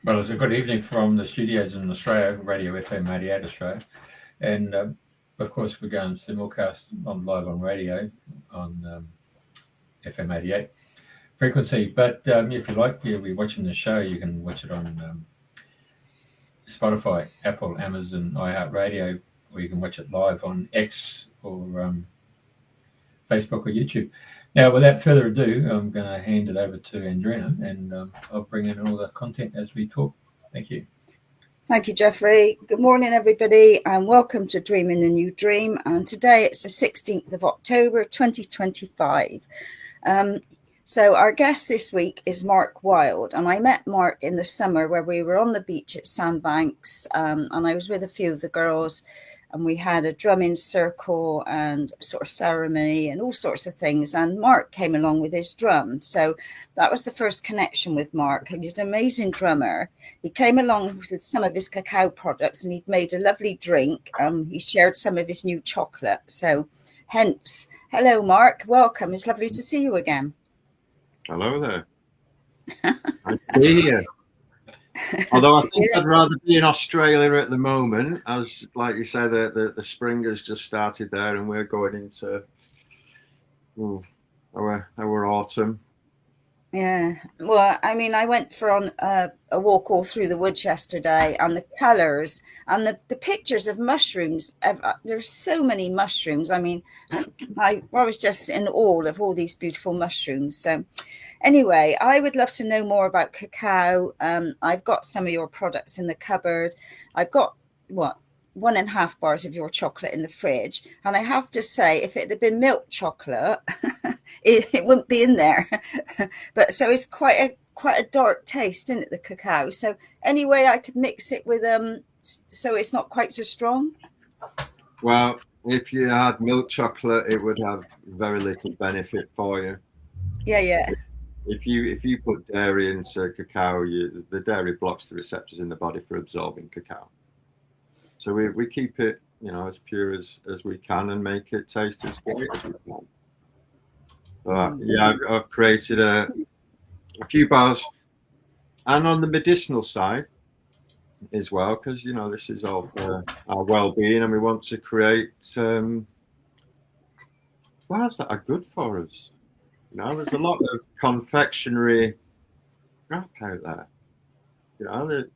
Well, it's a good evening from the studios in Australia, Radio FM 88 Australia. And of course, we're going simulcast on live on radio on FM 88 frequency. But if you like, you'll be watching the show, you can watch it on Spotify, Apple, Amazon, iHeartRadio, or you can watch it live on X or Facebook or YouTube. Now, without further ado, I'm going to hand it over to Andrena, and I'll bring in all the content as we talk. Thank you. Thank you, Jeffrey. Good morning, everybody, and welcome to Dreaming the New Dream. And today it's the 16th of October, 2025. So our guest this week is Mark Wild, and I met Mark in the summer where we were on the beach at Sandbanks, and I was with a few of the girls, and we had a drumming circle and sort of ceremony and all sorts of things. And Mark came along with his drum. So that was the first connection with Mark. He's an amazing drummer. He came along with some of his cacao products and he'd made a lovely drink. He shared some of his new chocolate. So hence, hello, Mark. Welcome. It's lovely to see you again. Hello there. Nice to be here. Although I think I'd rather be in Australia at the moment, as like you say, the spring has just started there, and we're going into our autumn. Yeah, well, I mean, I went for a walk all through the woods yesterday, and the colours and the pictures of mushrooms. There's so many mushrooms. I mean, I was just in awe of all these beautiful mushrooms. So anyway, I would love to know more about cacao. I've got some of your products in the cupboard. I've got 1.5 bars of your chocolate in the fridge, and I have to say, if it had been milk chocolate, it wouldn't be in there. But so it's quite a dark taste, isn't it, the cacao? So anyway, I could mix it with so it's not quite so strong. Well, if you had milk chocolate, it would have very little benefit for you. Yeah. If you put dairy into cacao, the dairy blocks the receptors in the body for absorbing cacao. So we keep it, as pure as we can and make it taste as great as we can. But yeah, I've created a few bars, and on the medicinal side as well, because this is all for our well-being, and we want to create bars that are good for us. There's a lot of confectionery crap out there.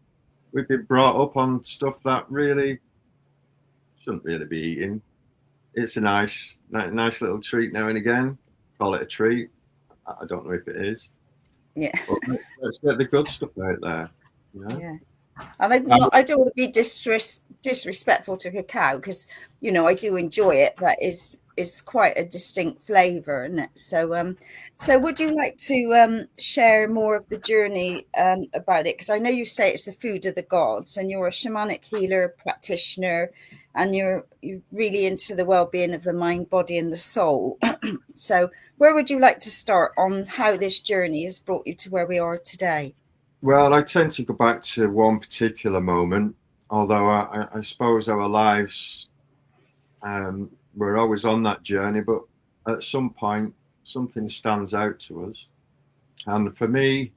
We've been brought up on stuff that really shouldn't really be eating. It's a nice little treat now and again. Call it a treat. I don't know if it is. Yeah. But let's get the good stuff out there. Yeah. And I don't want to be disrespectful to cacao, because I do enjoy it, but it's quite a distinct flavour, isn't it? So would you like to share more of the journey about it? Because I know you say it's the food of the gods, and you're a shamanic healer, practitioner, and you're really into the well-being of the mind, body, and the soul. So where would you like to start on how this journey has brought you to where we are today? Well, I tend to go back to one particular moment, although I suppose our lives, we're always on that journey, but at some point, something stands out to us. And for me,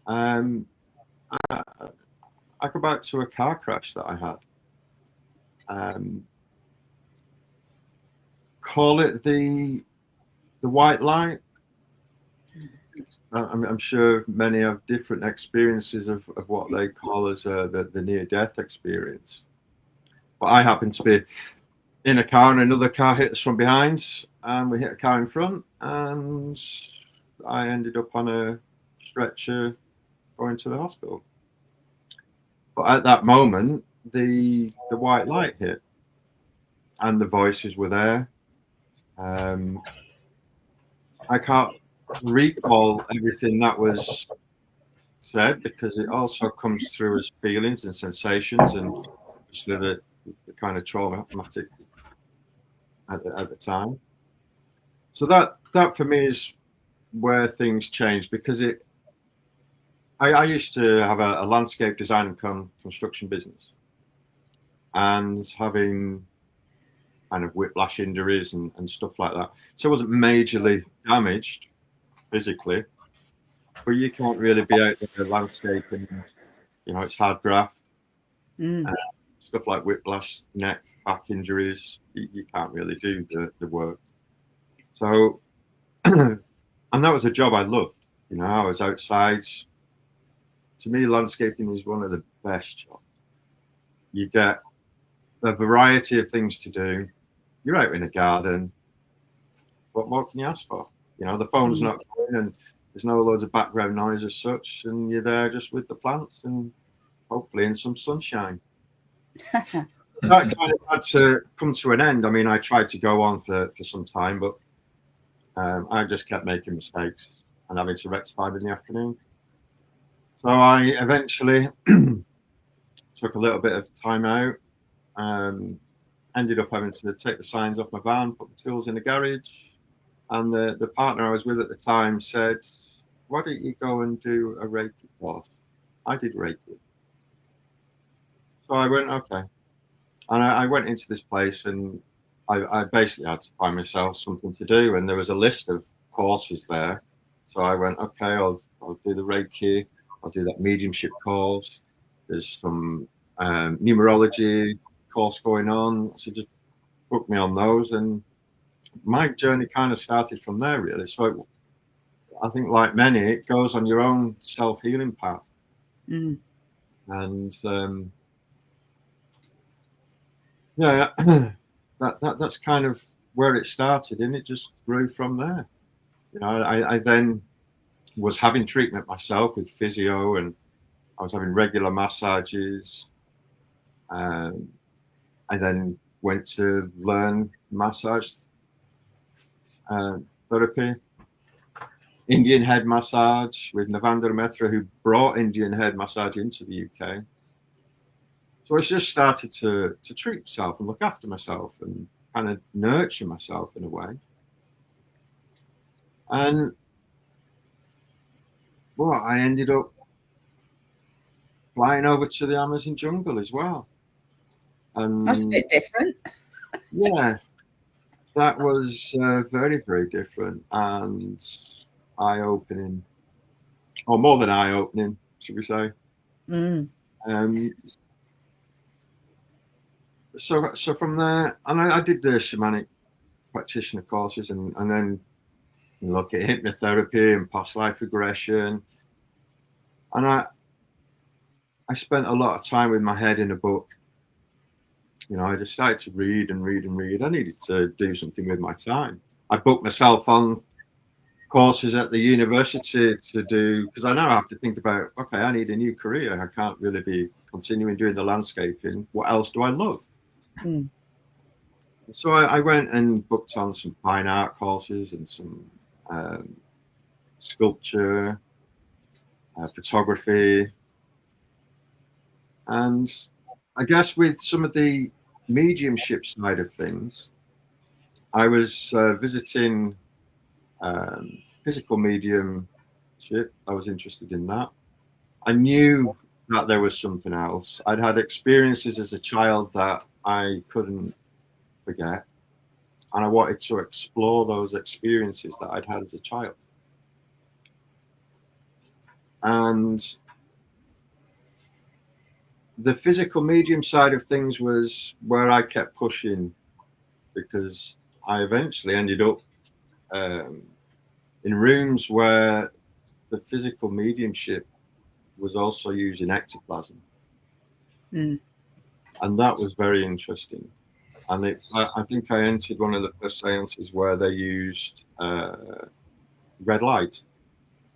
I go back to a car crash that I had. Call it the white light. I'm sure many have different experiences of what they call as the near-death experience. But I happened to be in a car, and another car hit us from behind, and we hit a car in front, and I ended up on a stretcher going to the hospital. But at that moment, the white light hit, and the voices were there. I can't recall everything that was said, because it also comes through as feelings and sensations, and just the kind of traumatic at the time. So that for me is where things changed, because I used to have a landscape design and construction business, and having kind of whiplash injuries and stuff like that. So I wasn't majorly damaged physically, but you can't really be out there landscaping it's hard graft. Mm. Stuff like whiplash, neck, back injuries, you can't really do the work. So, and that was a job I loved. I was outside. To me, landscaping is one of the best jobs. You get a variety of things to do. You're out in a garden. What more can you ask for? The phone's not going and there's no loads of background noise as such, and you're there just with the plants and hopefully in some sunshine. That kind of had to come to an end. I mean, I tried to go on for some time, but I just kept making mistakes and having to rectify them in the afternoon. So I eventually took a little bit of time out. Ended up having to take the signs off my van, put the tools in the garage. And the partner I was with at the time said, why don't you go and do a Reiki course? I did Reiki. So I went, okay. And I went into this place and I basically had to find myself something to do. And there was a list of courses there. So I went, okay, I'll do the Reiki. I'll do that mediumship course. There's some numerology course going on. So just book me on those. And my journey kind of started from there, really. So I think, like many, it goes on your own self-healing path. Mm. And that's kind of where it started, and it just grew from there. I then was having treatment myself with physio, and I was having regular massages. I then went to learn massage therapy, Indian head massage with Navandra Mehra, who brought Indian head massage into the UK. So I just started to treat myself and look after myself and kind of nurture myself in a way. And well, I ended up flying over to the Amazon jungle as well. And that's a bit different. Yeah, that was very, very different and eye-opening, or more than eye-opening, should we say. Mm. So from there, and I did the shamanic practitioner courses, and then look at hypnotherapy and past life regression. And I spent a lot of time with my head in a book. I decided to read and read and read. I needed to do something with my time. I booked myself on courses at the university to do, because I now have to think about, okay, I need a new career. I can't really be continuing doing the landscaping. What else do I love? Mm. So I went and booked on some fine art courses and some sculpture, photography. And I guess with some of the mediumship side of things, I was visiting physical mediumship. I was interested in that. I knew that there was something else. I'd had experiences as a child that I couldn't forget. And I wanted to explore those experiences that I'd had as a child. And the physical medium side of things was where I kept pushing, because I eventually ended up in rooms where the physical mediumship was also using ectoplasm. Mm. And that was very interesting. And I think I entered one of the first seances where they used red light,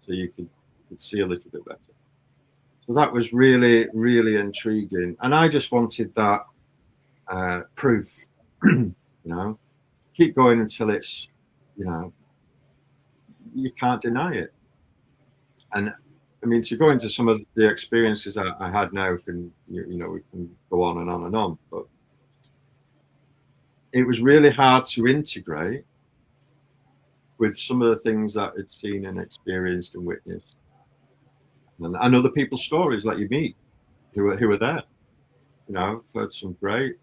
so you could see a little bit better. So that was really, really intriguing. And I just wanted that proof, keep going until it's, you can't deny it. And I mean, to go into some of the experiences I had now, we can go on and on and on, but it was really hard to integrate with some of the things that I'd seen and experienced and witnessed. And other people's stories that you meet who are there. I've heard some great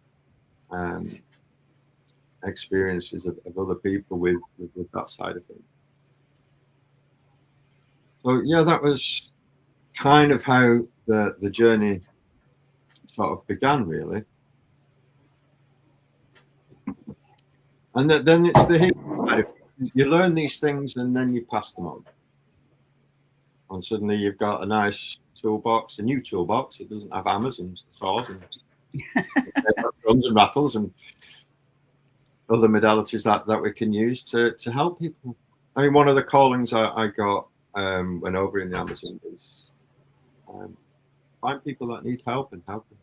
experiences of other people with that side of things. So yeah, that was kind of how the journey sort of began, really. And then it's the healing side. You learn these things and then you pass them on. And suddenly you've got a nice toolbox, a new toolbox. It doesn't have hammers and saws and drums and rattles and other modalities that we can use to help people. I mean, one of the callings I got when over in the Amazon is find people that need help and help them.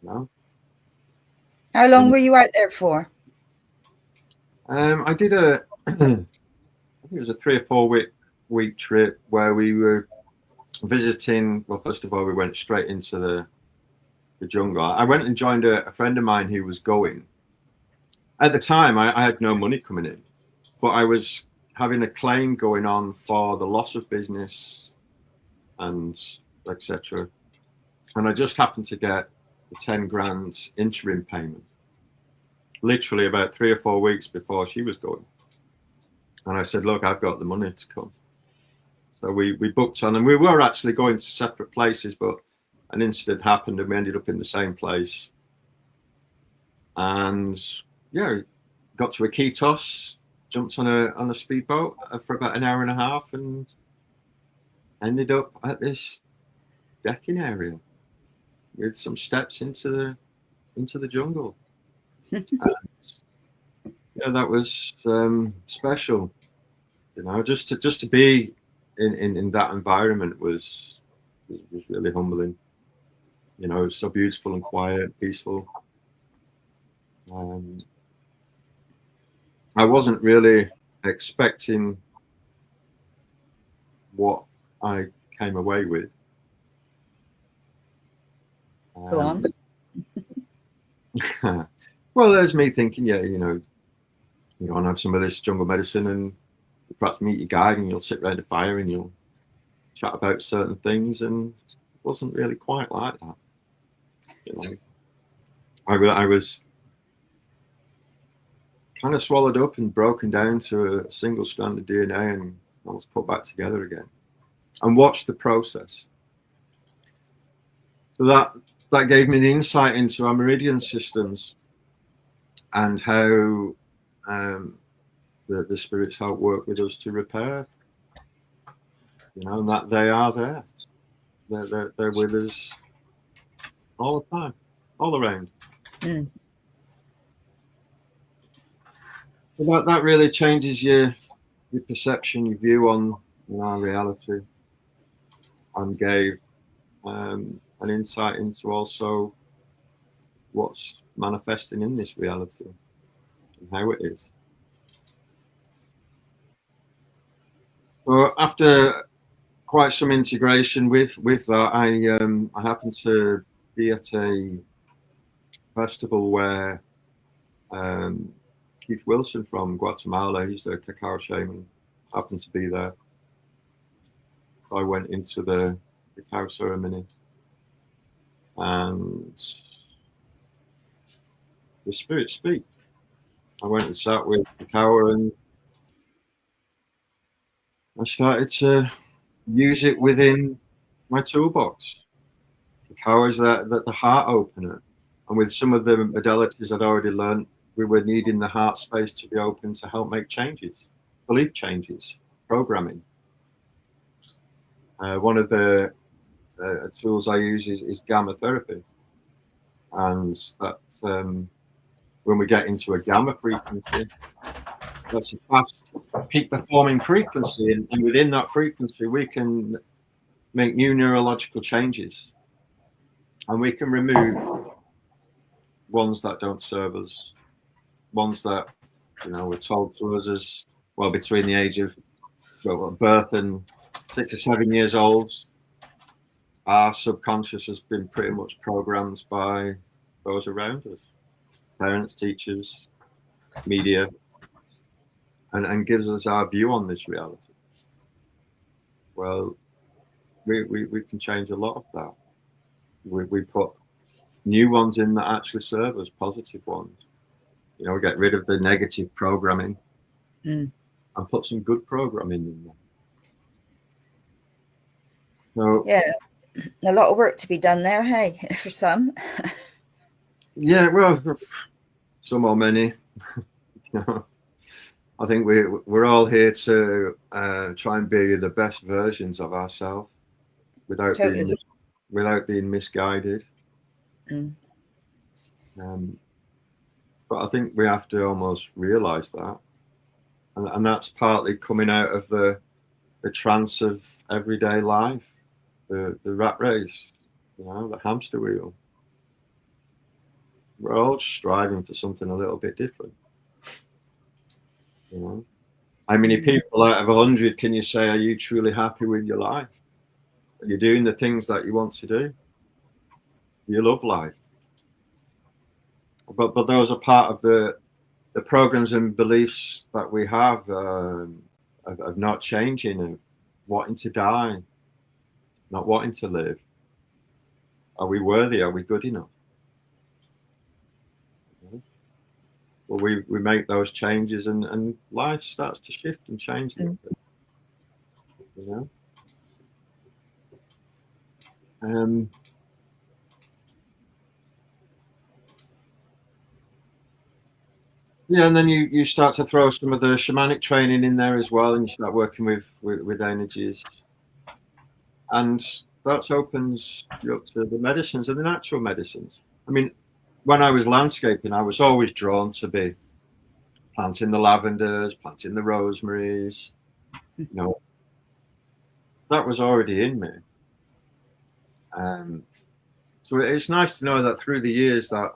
You know? How long were you out there for? I did I think it was a 3 or 4 week trip where we were visiting. Well, first of all, we went straight into the jungle. I went and joined a friend of mine who was going. At the time, I had no money coming in, but I was having a claim going on for the loss of business and etc. And I just happened to get the 10 grand interim payment, literally about 3 or 4 weeks before she was going. And I said, look, I've got the money to come. So we booked on, and we were actually going to separate places, but an incident happened and we ended up in the same place. And yeah, got to Iquitos, jumped on a speedboat for about an hour and a half and ended up at this decking area with some steps into the jungle. And, yeah, that was special, you know, just to be in that environment was really humbling. You know, it was so beautiful and quiet, peaceful. I wasn't really expecting what I came away with. Go on. Well, there's me thinking, yeah, you know, you go and have some of this jungle medicine and perhaps meet your guide and you'll sit around a fire and you'll chat about certain things, and it wasn't really quite like that. You know, I was kind of swallowed up and broken down to a single strand of DNA and I was put back together again and watched the process. So that gave me the insight into our meridian systems and how the spirits help work with us to repair. You know, and that they are there. They're with us all the time, all around. Mm. So that really changes your perception, your view on our reality, and gave an insight into also what's manifesting in this reality and how it is. So after quite some integration with that, I happened to be at a festival where Keith Wilson from Guatemala, he's a Cacao shaman, happened to be there. So I went into the Cacao ceremony and the spirits speak. I went and sat with Cacao and I started to use it within my toolbox. Cacao is the heart opener. And with some of the modalities I'd already learned, we were needing the heart space to be open to help make changes, belief changes, programming. One of the tools I use is gamma therapy. And that when we get into a gamma frequency, that's a fast peak performing frequency. And within that frequency, we can make new neurological changes. And we can remove ones that don't serve us, ones that, you know, were told to us as well between the age of birth and 6 or 7 years old. Our subconscious has been pretty much programmed by those around us, parents, teachers, media, and gives us our view on this reality. Well, we can change a lot of that. We put new ones in that actually serve us, positive ones. You know, we get rid of the negative programming and put some good programming in there. So Yeah, a lot of work to be done there, hey, for some. yeah, well, some or many. I think we're all here to try and be the best versions of ourselves without Totally. being misguided. Mm. But I think we have to almost realise that, and that's partly coming out of the trance of everyday life, the rat race, the hamster wheel. We're all striving for something a little bit different. How many people out of 100 can you say, are you truly happy with your life? Are you doing the things that you want to do? You love life. But those are part of the programs and beliefs that we have of not changing, of wanting to die, not wanting to live. Are we worthy? Are we good enough? Well, we make those changes, and life starts to shift and change a little bit. Yeah, and then you start to throw some of the shamanic training in there as well, and you start working with energies, and that opens you up to the medicines and the natural medicines. I mean, when I was landscaping, I was always drawn to be planting the lavenders, planting the rosemaries. That was already in me. So it's nice to know that through the years that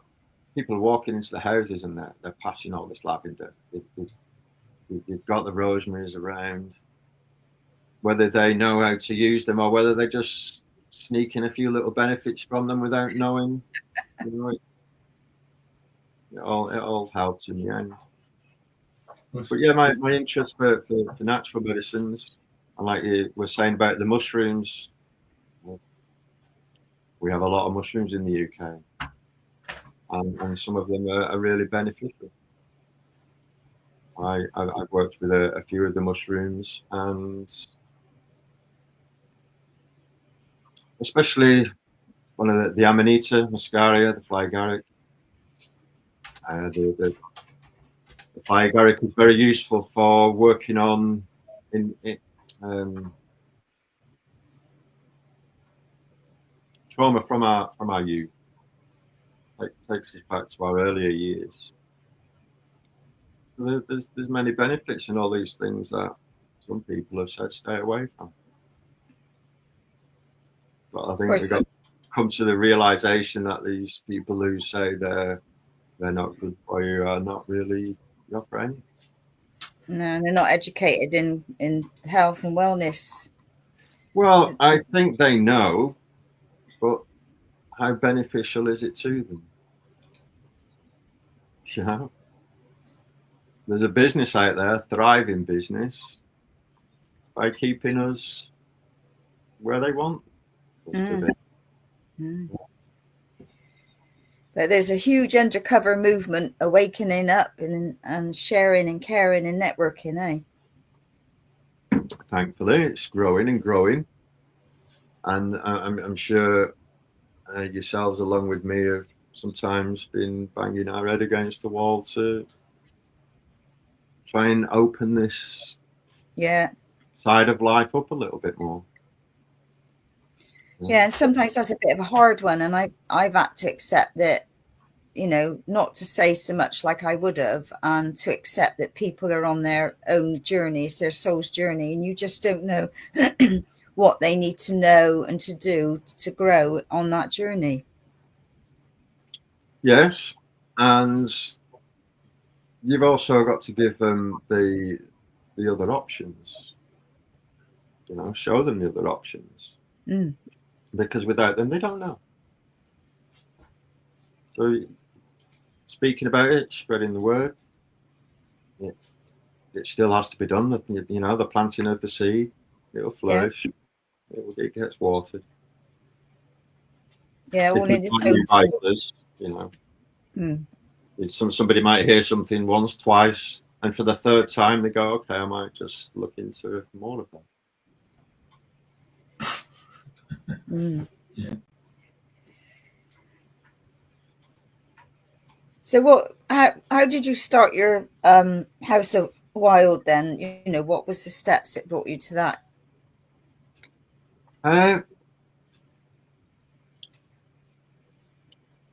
people are walking into the houses and they're passing all this lavender. They've got the rosemaries around, whether they know how to use them or whether they're just sneaking a few little benefits from them without knowing. It all helps in the end. But yeah, my interest for natural medicines, and like you were saying about the mushrooms, we have a lot of mushrooms in the UK, and some of them are really beneficial. I've worked with a few of the mushrooms, and especially one of the Amanita muscaria, the fly agaric. The fly agaric is very useful for working on trauma from our youth. It takes us back to our earlier years. So there's many benefits in all these things that some people have said stay away from. But I think we've got to come to the realization that these people who say they're not good for you are not really your friend. No, they're not educated in health and wellness. Well, I think they know, but how beneficial is it to them? There's a business out there, thriving business, by keeping us where they want us to be. But there's a huge undercover movement awakening up and sharing and caring and networking, eh? Thankfully, it's growing and growing. And I'm sure yourselves, along with me, have sometimes been banging our head against the wall to try and open this side of life up a little bit more. Yeah, and sometimes that's a bit of a hard one, and I've had to accept that, not to say so much like I would have, and to accept that people are on their own journey, it's their soul's journey, and you just don't know what they need to know and to do to grow on that journey. Yes, and you've also got to give them the other options. Show them the other options. Because without them, they don't know. So speaking about it, spreading the word, it still has to be done. The planting of the seed, it'll flourish. Yeah. It gets watered. Yeah, all in its own. Somebody might hear something once, twice, and for the third time they go, okay, I might just look into more of that. Mm. Yeah. So how did you start your House of Wild then? You know, what was the steps that brought you to that?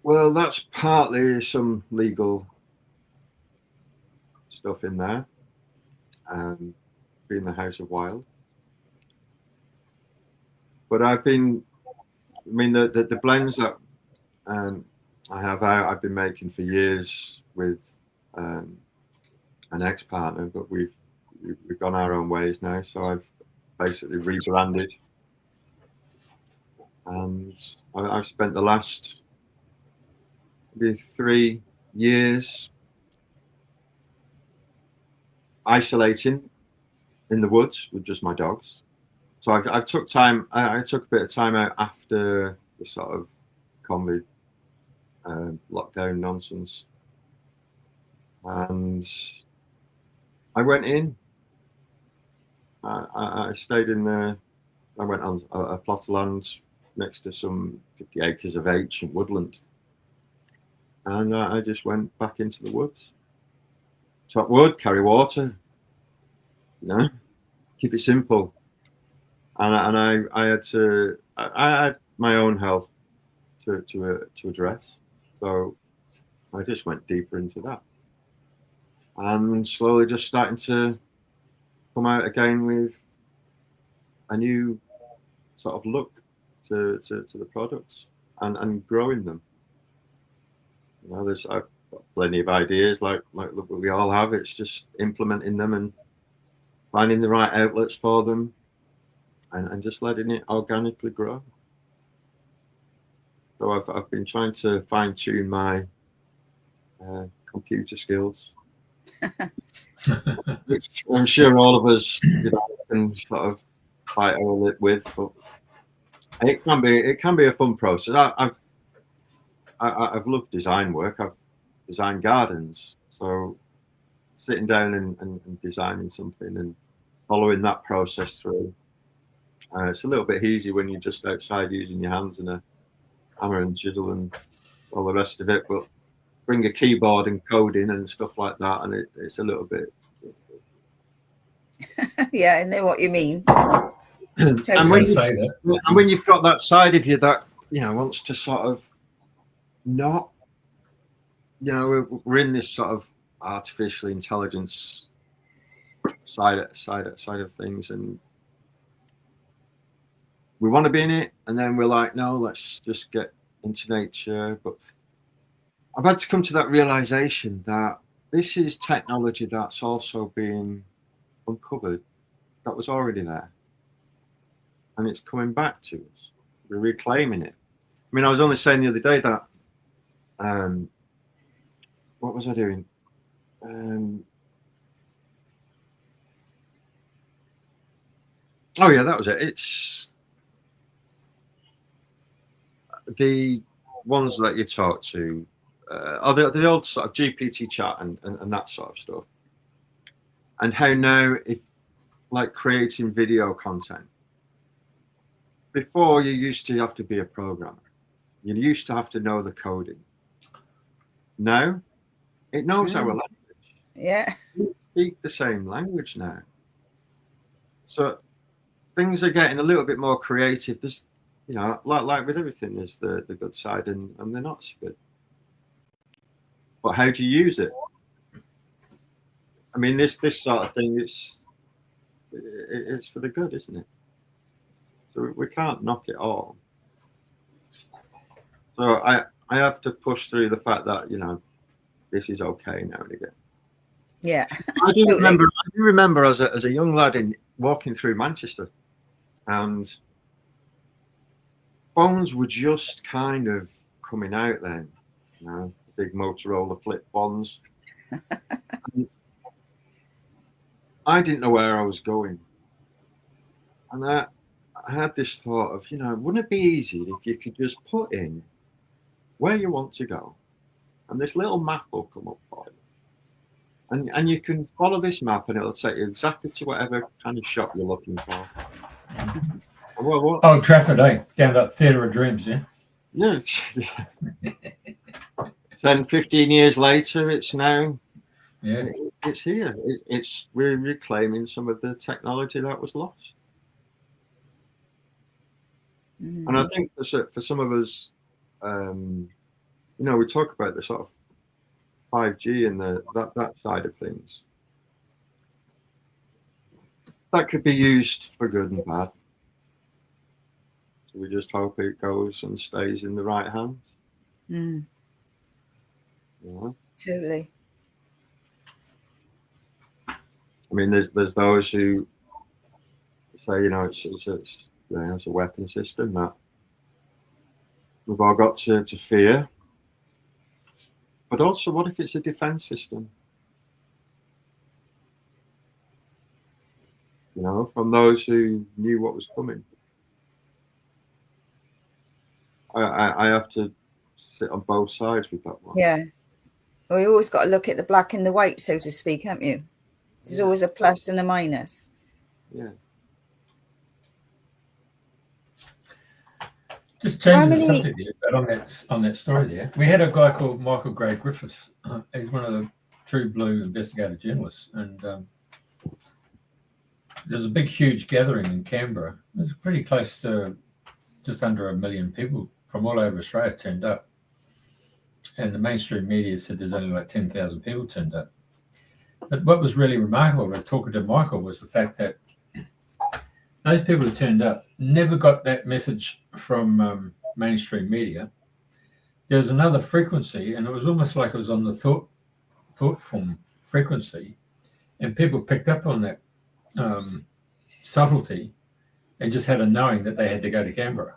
Well, that's partly some legal stuff in there, being the House of Wild. But the blends that I have out, I've been making for years with an ex-partner, but we've gone our own ways now. So I've basically rebranded, and I've spent the last maybe 3 years isolating in the woods with just my dogs. So I took time. I took a bit of time out after the sort of COVID lockdown nonsense, and I went in. I stayed in there. I went on a plot of land next to some 50 acres of ancient woodland, and I just went back into the woods. Chop wood, carry water, keep it simple. And I had my own health to address, so I just went deeper into that, and slowly just starting to come out again with a new sort of look to the products and growing them. I've got plenty of ideas, like we all have. It's just implementing them and finding the right outlets for them, and just letting it organically grow. So I've been trying to fine tune my computer skills, which I'm sure all of us can sort of fight over it with, but it can be a fun process. I've loved design work. I've designed gardens, so sitting down and designing something and following that process through. It's a little bit easier when you're just outside using your hands and a hammer and chisel and all the rest of it, but bring a keyboard and coding and stuff like that, and it's a little bit. Yeah, I know what you mean. And when you've got that side of you that wants to sort of not, we're in this sort of artificial intelligence side of things, and we want to be in it, and then we're like, no, let's just get into nature. But I've had to come to that realization that this is technology that's also being uncovered, that was already there, and it's coming back to us. We're reclaiming it. I mean, I was only saying the other day that what was I doing? Oh yeah, that was it. It's the ones that you talk to, are the old sort of GPT chat and that sort of stuff, and how now, if like creating video content, before you used to have to be a programmer, you used to have to know the coding. Now it knows our language. Yeah, we speak the same language now, so things are getting a little bit more creative. There's like with everything, there's the good side and the not so good. But how do you use it? I mean, this sort of thing, it's for the good, isn't it? So we can't knock it all. So I have to push through the fact that this is okay now and again. Yeah, I do remember as a young lad walking through Manchester, and phones were just kind of coming out then, big Motorola flip phones. I didn't know where I was going, and I had this thought of, wouldn't it be easy if you could just put in where you want to go, and this little map will come up for you, and you can follow this map, and it'll take you exactly to whatever kind of shop you're looking for. Well, what? Old Trafford, eh? Down at Theatre of Dreams, yeah? Yeah. 10, 15 years later, it's now. Yeah. It's here. We're reclaiming some of the technology that was lost. Mm. And I think for some of us, we talk about the sort of 5G and that side of things. That could be used for good and bad. So we just hope it goes and stays in the right hands. Mm. Yeah. Totally. I mean, there's those who say, it's a weapon system that we've all got to fear. But also, what if it's a defense system? From those who knew what was coming. I have to sit on both sides with that one. Yeah. Well, you always got to look at the black and the white, so to speak, haven't you? There's always a plus and a minus. Yeah. Just changing the subject there, but on that story there, we had a guy called Michael Gray Griffiths. He's one of the true blue investigative journalists, and there's a big, huge gathering in Canberra. It was pretty close to just under 1 million people from all over Australia turned up, and the mainstream media said there's only like 10,000 people turned up. But what was really remarkable when talking to Michael was the fact that those people who turned up never got that message from mainstream media. There was another frequency, and it was almost like it was on the thought form frequency, and people picked up on that subtlety and just had a knowing that they had to go to Canberra.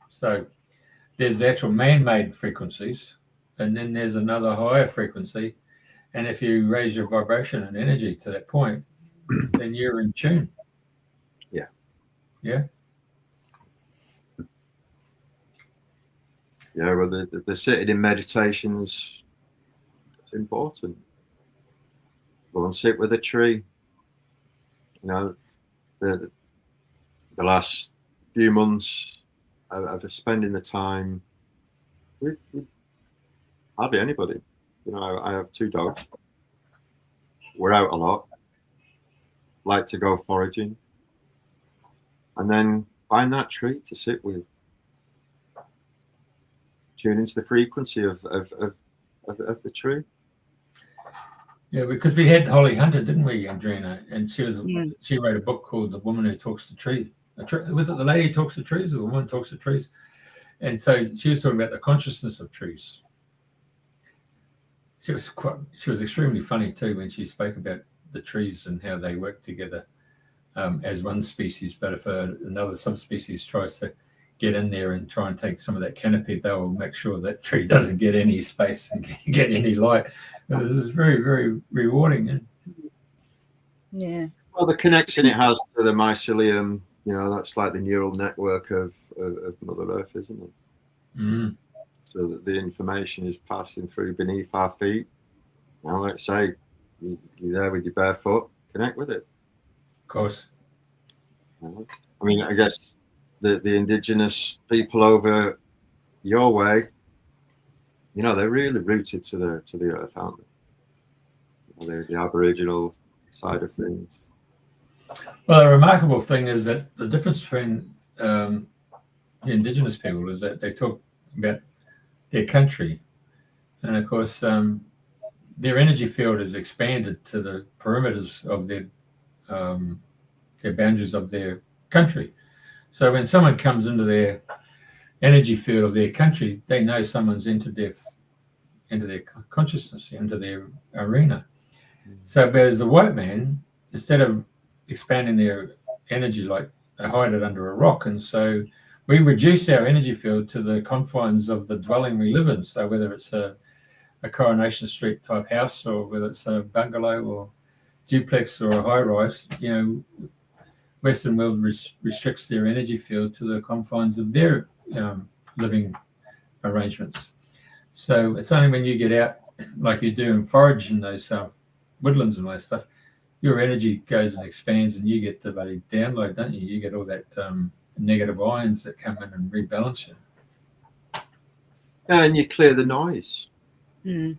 So there's the actual man-made frequencies, and then there's another higher frequency, and if you raise your vibration and energy to that point, then you're in tune. Yeah. Yeah, well, the sitting in meditations is important. Go and sit with a tree. The last few months of spending the time with hardly anybody. I have 2 dogs. We're out a lot. Like to go foraging. And then find that tree to sit with. Tune into the frequency of the tree. Yeah, because we had Holly Hunter, didn't we, Andrena? And she wrote a book called The Woman Who Talks to Trees. Was it The Lady Who Talks to Trees or The Woman Who Talks to Trees? And so she was talking about the consciousness of trees. She was extremely funny too when she spoke about the trees and how they work together as one species. But if another subspecies tries to get in there and try and take some of that canopy, they will make sure that tree doesn't get any space and get any light. It was very, very rewarding. Yeah. Well, the connection it has to the mycelium, that's like the neural network of Mother Earth, isn't it? Mm. So that the information is passing through beneath our feet. Now, let's say you're there with your bare foot, connect with it. Of course. I mean, I guess the indigenous people over your way, they're really rooted to the earth, aren't they? They're the Aboriginal side of things. Well, the remarkable thing is that the difference between the indigenous people is that they talk about their country, and of course their energy field is expanded to the perimeters of their boundaries of their country. So when someone comes into their energy field of their country, they know someone's entered their consciousness, into their arena. So, but as a white man, instead of expanding their energy, like they hide it under a rock, and so we reduce our energy field to the confines of the dwelling we live in. So whether it's a Coronation Street type house, or whether it's a bungalow or duplex or a high rise, Western world restricts their energy field to the confines of their living arrangements. So it's only when you get out, like you do and forage in those woodlands and all that stuff, your energy goes and expands, and you get the bloody download, don't you? You get all that negative ions that come in and rebalance you. And you clear the noise. Mm.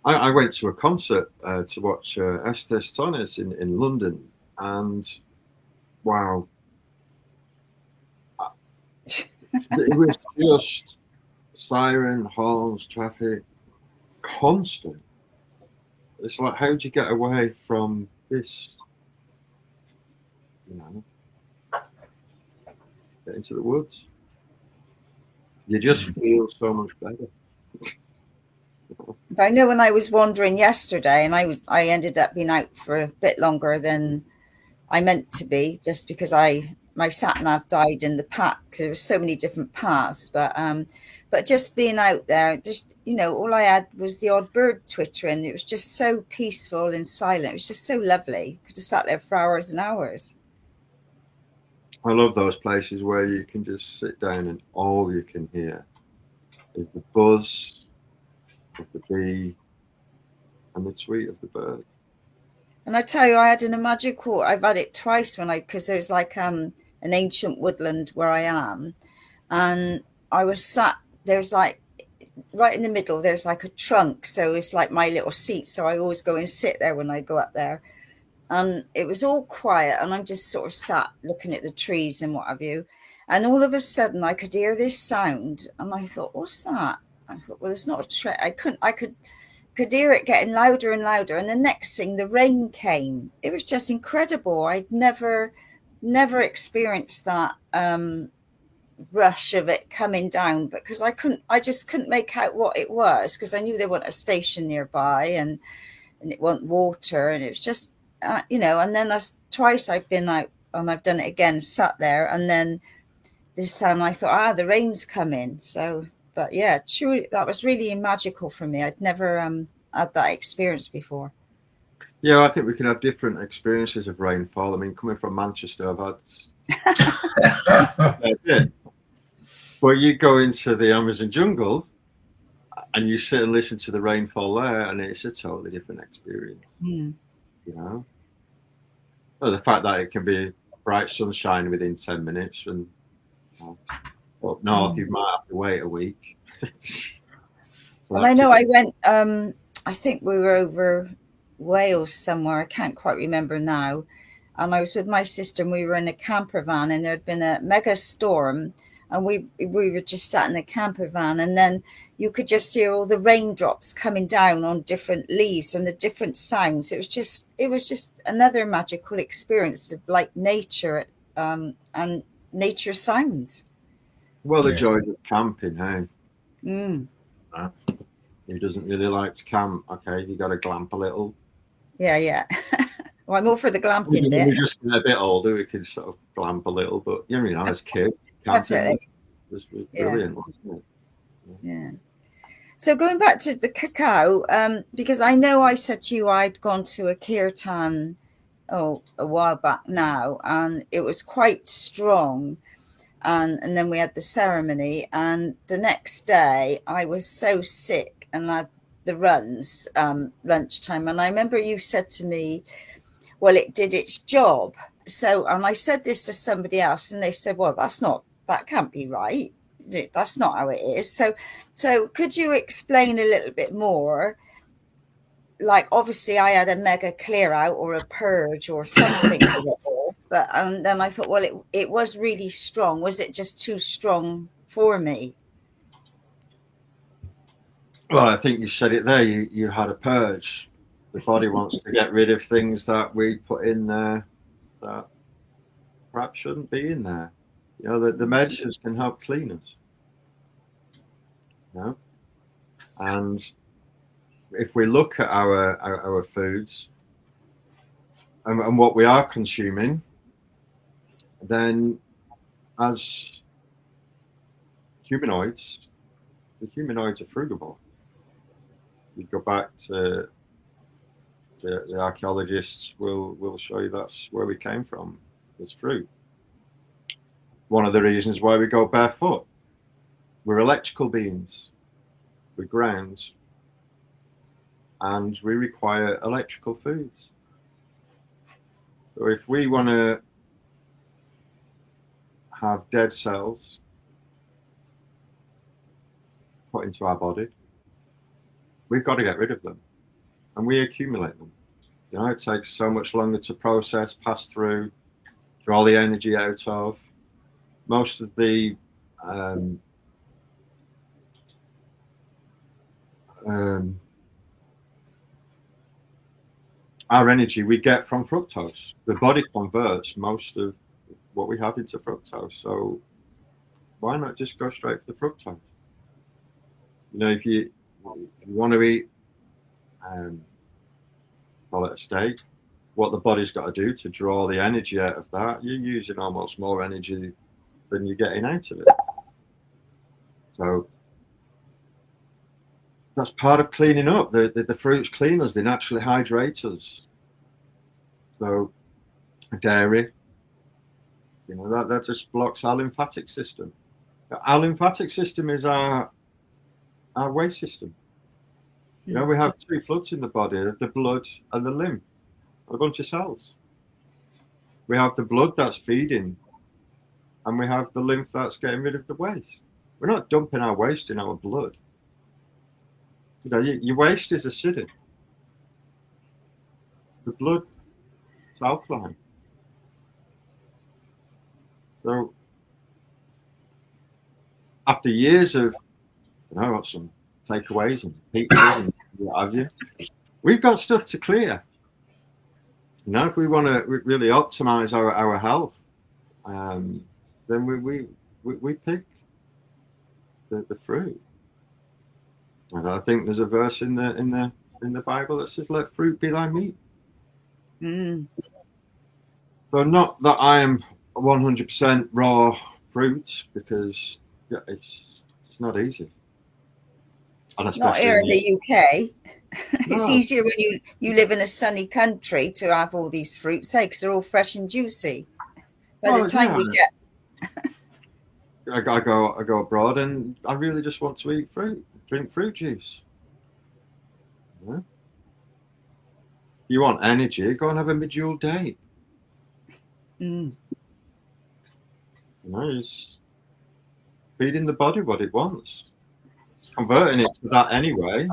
I went to a concert to watch Estes Tonis in London, and wow, it was just siren, horns, traffic, constant. It's like, how do you get away from this? You know, get into the woods. You just feel so much better. But I know when I was wandering yesterday, and I ended up being out for a bit longer than I meant to be, just because my sat nav died in the pack. There were so many different paths, but just being out there, just all I had was the odd bird twittering. It was just so peaceful and silent. It was just so lovely. Could have sat there for hours and hours. I love those places where you can just sit down and all you can hear is the buzz of the bee and the tweet of the bird. And I tell you, I've had it twice because there's like an ancient woodland where I am, and I was sat, there's like right in the middle, there's like a trunk. So it's like my little seat. So I always go and sit there when I go up there. And it was all quiet, and I'm just sort of sat looking at the trees and what have you. And all of a sudden I could hear this sound, and I thought, what's that? I thought, well, it's not a tree. I could hear it getting louder and louder. And the next thing, the rain came. It was just incredible. I'd never experienced that rush of it coming down, because I just couldn't make out what it was, because I knew there wasn't a station nearby, and it wasn't water, and it was just and then twice I've been out, and I've done it again, sat there, and then this time I thought, the rain's coming. So, but yeah, truly, that was really magical for me. I'd never had that experience before. Yeah, I think we can have different experiences of rainfall. I mean, coming from Manchester, I've had but you go into the Amazon jungle and you sit and listen to the rainfall there, and it's a totally different experience. Well, the fact that it can be bright sunshine within 10 minutes, and up north you might have to wait a week. Well, I know I went, I think we were over Wales somewhere, I can't quite remember now, and I was with my sister, and we were in a camper van, and there had been a mega storm, and we were just sat in the camper van, and then you could just hear all the raindrops coming down on different leaves and the different sounds. It was just another magical experience of like nature, and nature sounds. Well, the joys of camping, hey? Who doesn't really like to camp? Okay, you got to glamp a little. Yeah. Well, I'm all for the glamping bit. We're just a bit older, we can sort of glamp a little, but as kids, camping was brilliant, wasn't it? Yeah. So going back to the cacao, because I know I said to you I'd gone to a kirtan a while back now, and it was quite strong, and then we had the ceremony, and the next day I was so sick and I had the runs lunchtime, and I remember you said to me, well, it did its job. So, and I said this to somebody else, and they said, well, that can't be right. That's not how it is. So could you explain a little bit more? Like, obviously I had a mega clear out or a purge or something with it all, but then I thought, well, it was really strong. Was it just too strong for me? Well, I think you said it there. You had a purge. The body wants to get rid of things that we put in there that perhaps shouldn't be in there. The medicines can help clean us. And if we look at our foods and what we are consuming, then as humanoids, the humanoids are fruitable. You go back to the archaeologists will show you that's where we came from. It's fruit. One of the reasons why we go barefoot. We're electrical beings. We're grounds. And we require electrical foods. So if we want to have dead cells put into our body, we've got to get rid of them, and we accumulate them. You know, it takes so much longer to process, pass through, draw the energy out of. Most of the our energy we get from fructose. The body converts most of what we have into fructose. So why not just go straight for the fructose? You know, if you want to eat, call it a steak, what the body's got to do to draw the energy out of that, you're using almost more energy than you're getting out of it. So that's part of cleaning up. The fruits clean us, they naturally hydrate us. So dairy, you know, that just blocks our lymphatic system. Our lymphatic system is our waste system. You know, we have two floods in the body, the blood and the lymph, a bunch of cells. We have the blood that's feeding, and we have the lymph that's getting rid of the waste. We're not dumping our waste in our blood. You know, your waste is acidic. The blood is alkaline. So after years of, you know, some takeaways and pizzas and what have you, we've got stuff to clear. You know, if we want to really optimize our health, then we pick the fruit. And I think there's a verse in the Bible that says, "Let fruit be thy meat." So not that I am 100% raw fruits, because it's not easy. And not here in the UK. No. It's easier when you live in a sunny country to have all these fruits, because they're all fresh and juicy. By the time we get, I go abroad and I really just want to eat fruit, drink fruit juice. Yeah. You want energy? Go and have a medjool day. You know, it's feeding the body what it wants, converting it to that anyway.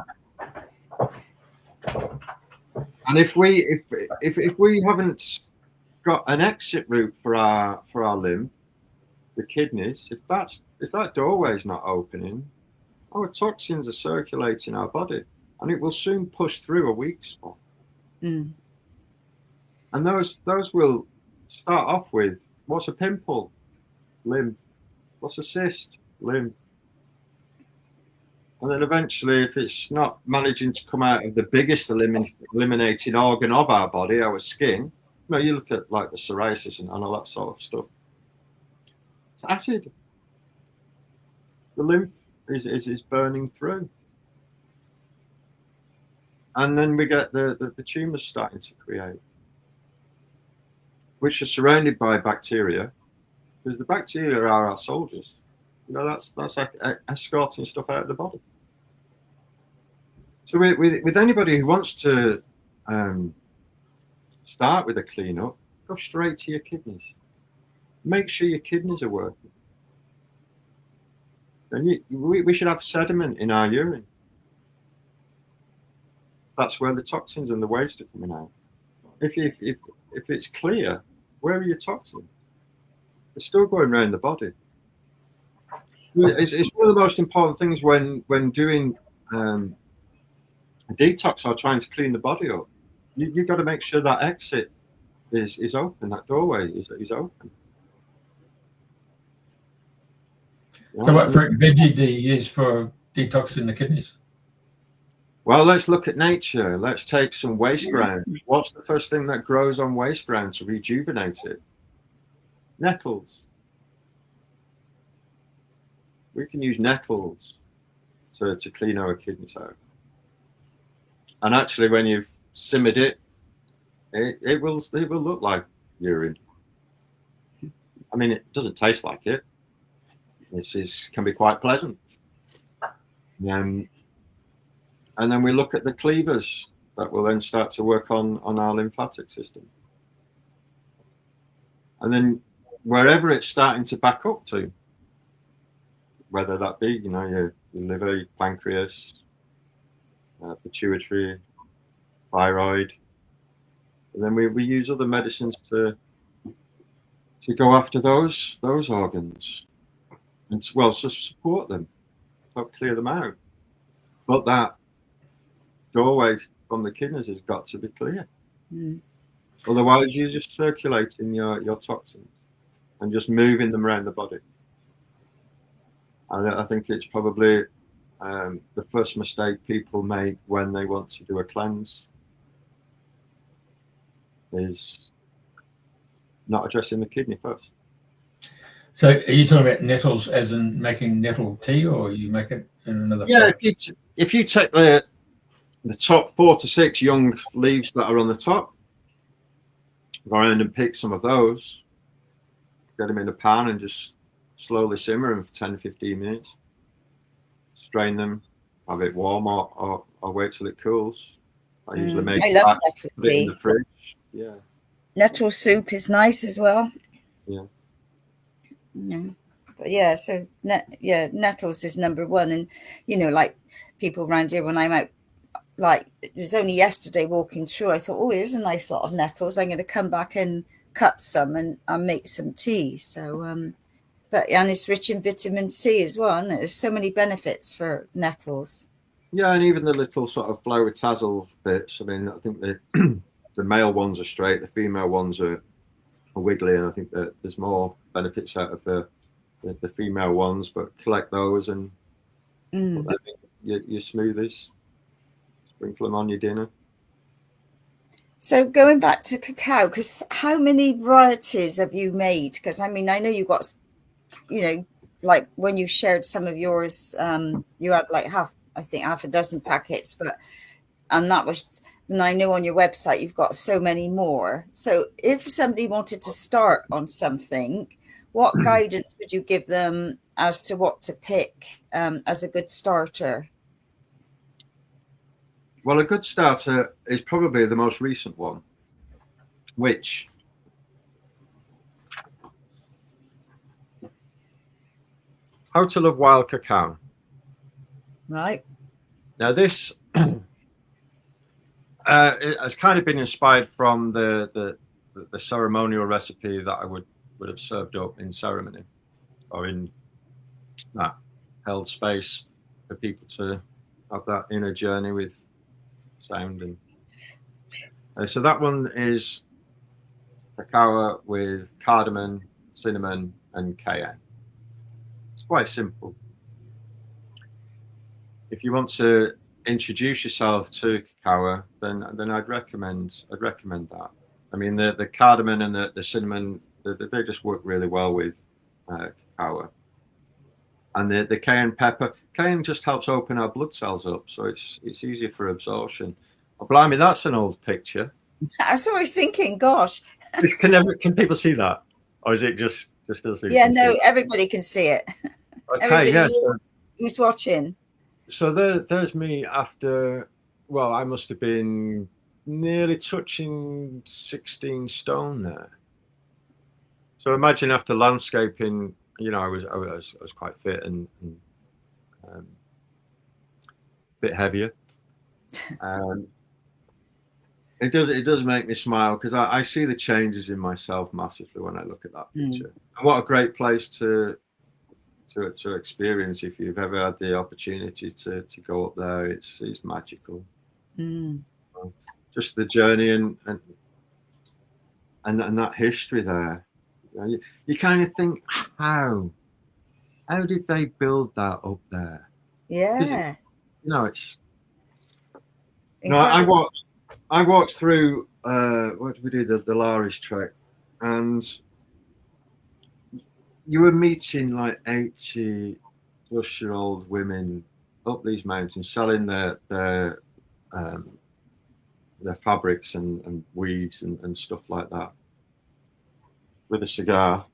And if we haven't got an exit route for our lymph, the kidneys, if that doorway's not opening, our toxins are circulating our body, and it will soon push through a weak spot. And those will start off with, what's a pimple? Lymph. What's a cyst? Lymph. And then eventually, if it's not managing to come out of the biggest eliminating organ of our body, our skin, you know, you look at like the psoriasis and all that sort of stuff. It's acid. The lymph is burning through. And then we get the tumours starting to create, which are surrounded by bacteria, because the bacteria are our soldiers. You know, that's like escorting stuff out of the body. So with anybody who wants to start with a cleanup, go straight to your kidneys. Make sure your kidneys are working. And we should have sediment in our urine. That's where the toxins and the waste are coming out. If it's clear, where are your toxins? They're still going around the body. It's one of the most important things when doing a detox or trying to clean the body up. You've got to make sure that exit is open, that doorway is open. So what fruit and veggie do you use for detoxing the kidneys? Well, let's look at nature. Let's take some waste ground. What's the first thing that grows on waste ground to rejuvenate it? Nettles. We can use nettles to clean our kidneys out. And actually, when you've simmered it, it will look like urine. I mean, it doesn't taste like it. This can be quite pleasant. And then we look at the cleavers that will then start to work on our lymphatic system. And then wherever it's starting to back up to, whether that be, you know, your liver, your pancreas, pituitary, thyroid, and then we use other medicines to go after those organs and to support them, help clear them out. But that doorway from the kidneys has got to be clear. Otherwise, you're just circulating your toxins and just moving them around the body. And I think it's probably the first mistake people make when they want to do a cleanse is not addressing the kidney first. So are you talking about nettles as in making nettle tea, or you make it in another? Yeah, if you take the top 4 to 6 young leaves that are on the top, go around and pick some of those, get them in a pan and just slowly simmer them for 10-15 minutes. Strain them, have it warm or wait till it cools. I usually make it back, put it in the fridge. Yeah. Nettle soup is nice as well. Yeah. But yeah, so nettles is number one. And, you know, like people around here, when I'm out, like it was only yesterday walking through, I thought, oh, here's a nice lot of nettles. I'm going to come back and cut some and make some tea. So, and it's rich in vitamin C as well. And there's so many benefits for nettles. Yeah, and even the little sort of flower tassel bits. I mean, I think the male ones are straight, the female ones are wiggly, and I think that there's more benefits out of the female ones. But collect those and put them in your smoothies, sprinkle them on your dinner. So going back to cacao, because how many varieties have you made? Because I mean, I know you got, you know, like when you shared some of yours, you had like half a dozen packets, and that was. And I know on your website you've got so many more. So if somebody wanted to start on something, what guidance would you give them as to what to pick as a good starter? Well, a good starter is probably the most recent one, which How to Love Wild Cacao. Right. Now this it has kind of been inspired from the ceremonial recipe that I would have served up in ceremony or in that held space for people to have that inner journey with sound. And so that one is cacao with cardamom, cinnamon, and cayenne. It's quite simple. If you want to introduce yourself to cacao, then I'd recommend that. I mean, the cardamom and the cinnamon, they just work really well with cacao. And the cayenne pepper, cayenne just helps open our blood cells up, so it's easier for absorption. Oh, blimey, that's an old picture. I was always thinking, gosh. Can people see that, or is it just us? Yeah, no, everybody can see it. Okay, yes. Yeah, who's watching? So there's me after. Well, I must have been nearly touching 16 stone there. So imagine after landscaping, you know, I was quite fit and a bit heavier. It does make me smile because I see the changes in myself massively when I look at that picture. And what a great place to experience if you've ever had the opportunity to go up there. It's magical. Just the journey and that history there. You kind of think, how did they build that up there? Yeah. It's incredible. I walked through what did we do, the Laris trek, and you were meeting like 80-plus-year-old women up these mountains selling their fabrics and weaves and stuff like that with a cigar.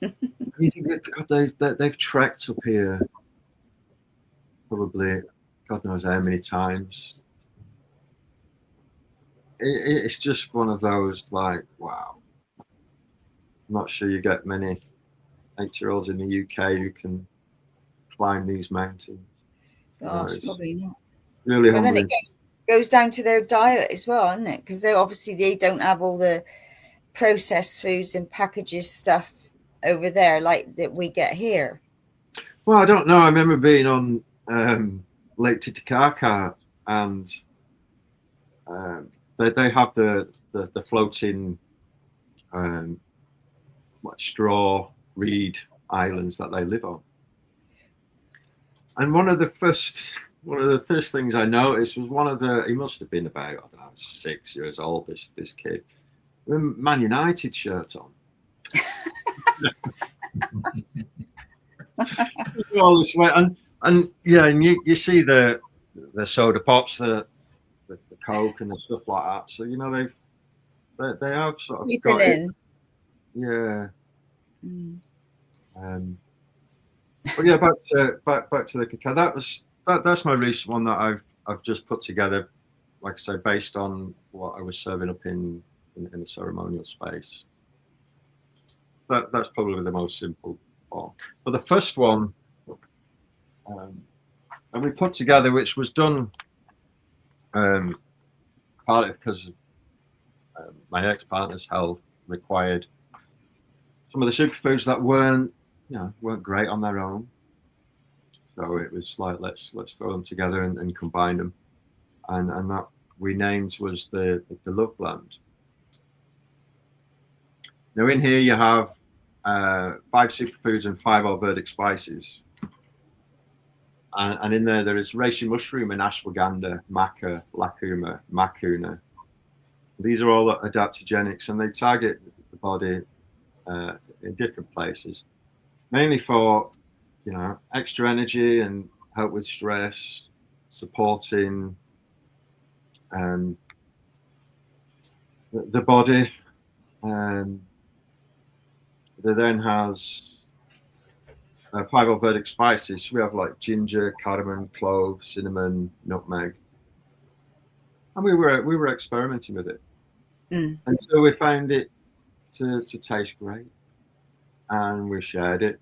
You think, God, they've trekked up here probably God knows how many times. It's just one of those like, wow. not sure you get many 8-year-olds in the UK who can climb these mountains. Gosh, probably not. Really but humbling. then it goes down to their diet as well, isn't it? Because they don't have all the processed foods and packages stuff over there like that we get here. Well, I don't know. I remember being on Lake Titicaca, and they have the floating straw reed islands that they live on. And one of the first things I noticed was he must have been about, I don't know, 6 years old, this kid, with a Man United shirt on. All this way, and you see the soda pops, the Coke and the stuff like that. So they have sort of got it. Yeah. But yeah, back to the cacao. That's my recent one that I've just put together, like I say, based on what I was serving up in the ceremonial space. That's probably the most simple one. But the first one, and we put together, which was done partly because my ex-partner's health required some of the superfoods that weren't great on their own. So it was like, let's throw them together and combine them, and that we named was the Love Blend. Now in here you have 5 superfoods and 5 Ayurvedic spices, and in there is reishi mushroom and ashwagandha, maca, lacuma, macuna. These are all adaptogenics, and they target the body in different places, mainly for extra energy and help with stress, supporting the body. There then has 5 Ayurvedic spices. We have like ginger, cardamom, clove, cinnamon, nutmeg, and we were experimenting with it until we found it to taste great, and we shared it.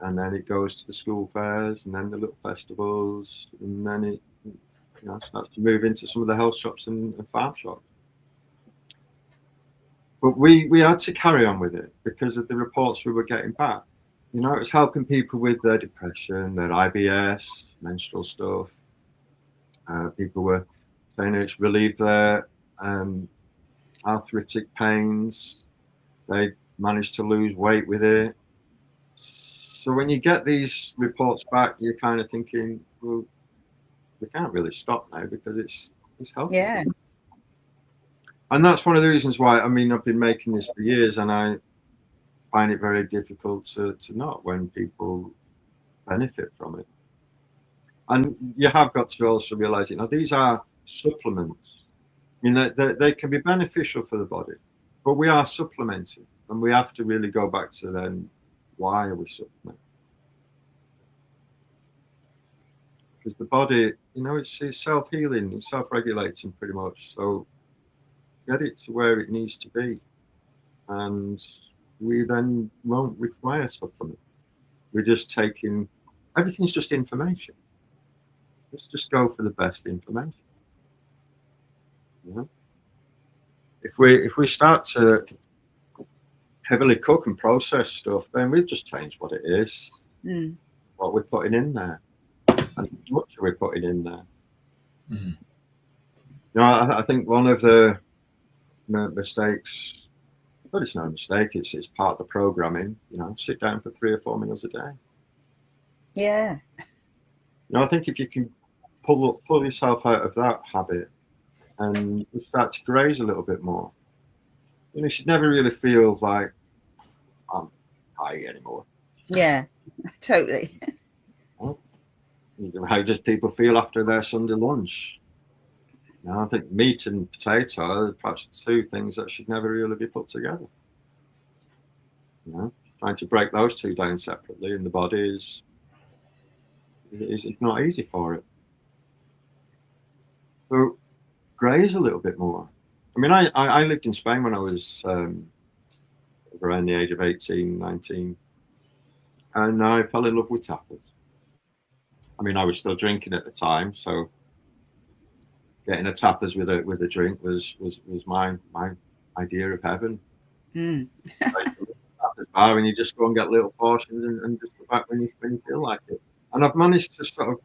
And then it goes to the school fairs, and then the little festivals, and then it starts to move into some of the health shops and farm shops. But we had to carry on with it because of the reports we were getting back. It was helping people with their depression, their IBS, menstrual stuff. People were saying it's relieved their arthritic pains. They managed to lose weight with it. So when you get these reports back, you're kind of thinking, well, we can't really stop now because it's helping. Yeah. And that's one of the reasons why, I've been making this for years, and I find it very difficult to not when people benefit from it. And you have got to also realize, these are supplements. They can be beneficial for the body, but we are supplementing, and we have to really go back to then, why are we supplementing? Because the body, it's self-healing, it's self-regulating pretty much. So get it to where it needs to be, and we then won't require supplement. We're just taking, everything's just information. Let's just go for the best information. If we start to heavily cook and process stuff, then we've just changed what it is, what we're putting in there, and how much are we putting in there. I think one of the mistakes, but it's no mistake, it's part of the programming, sit down for 3 or 4 meals a day. Yeah. I think if you can pull yourself out of that habit and you start to graze a little bit more, you should never really feel like I'm high anymore. Yeah, totally. How does people feel after their Sunday lunch? I think meat and potato are perhaps 2 things that should never really be put together. Trying to break those 2 down separately in the body is not easy for it. So graze a little bit more. I lived in Spain when I was around the age of 18, 19. And I fell in love with tapas. I mean, I was still drinking at the time, so getting a tapas with a drink was my idea of heaven. Mm. Tapas bar, and you just go and get little portions and just go back when you feel like it. And I've managed to sort of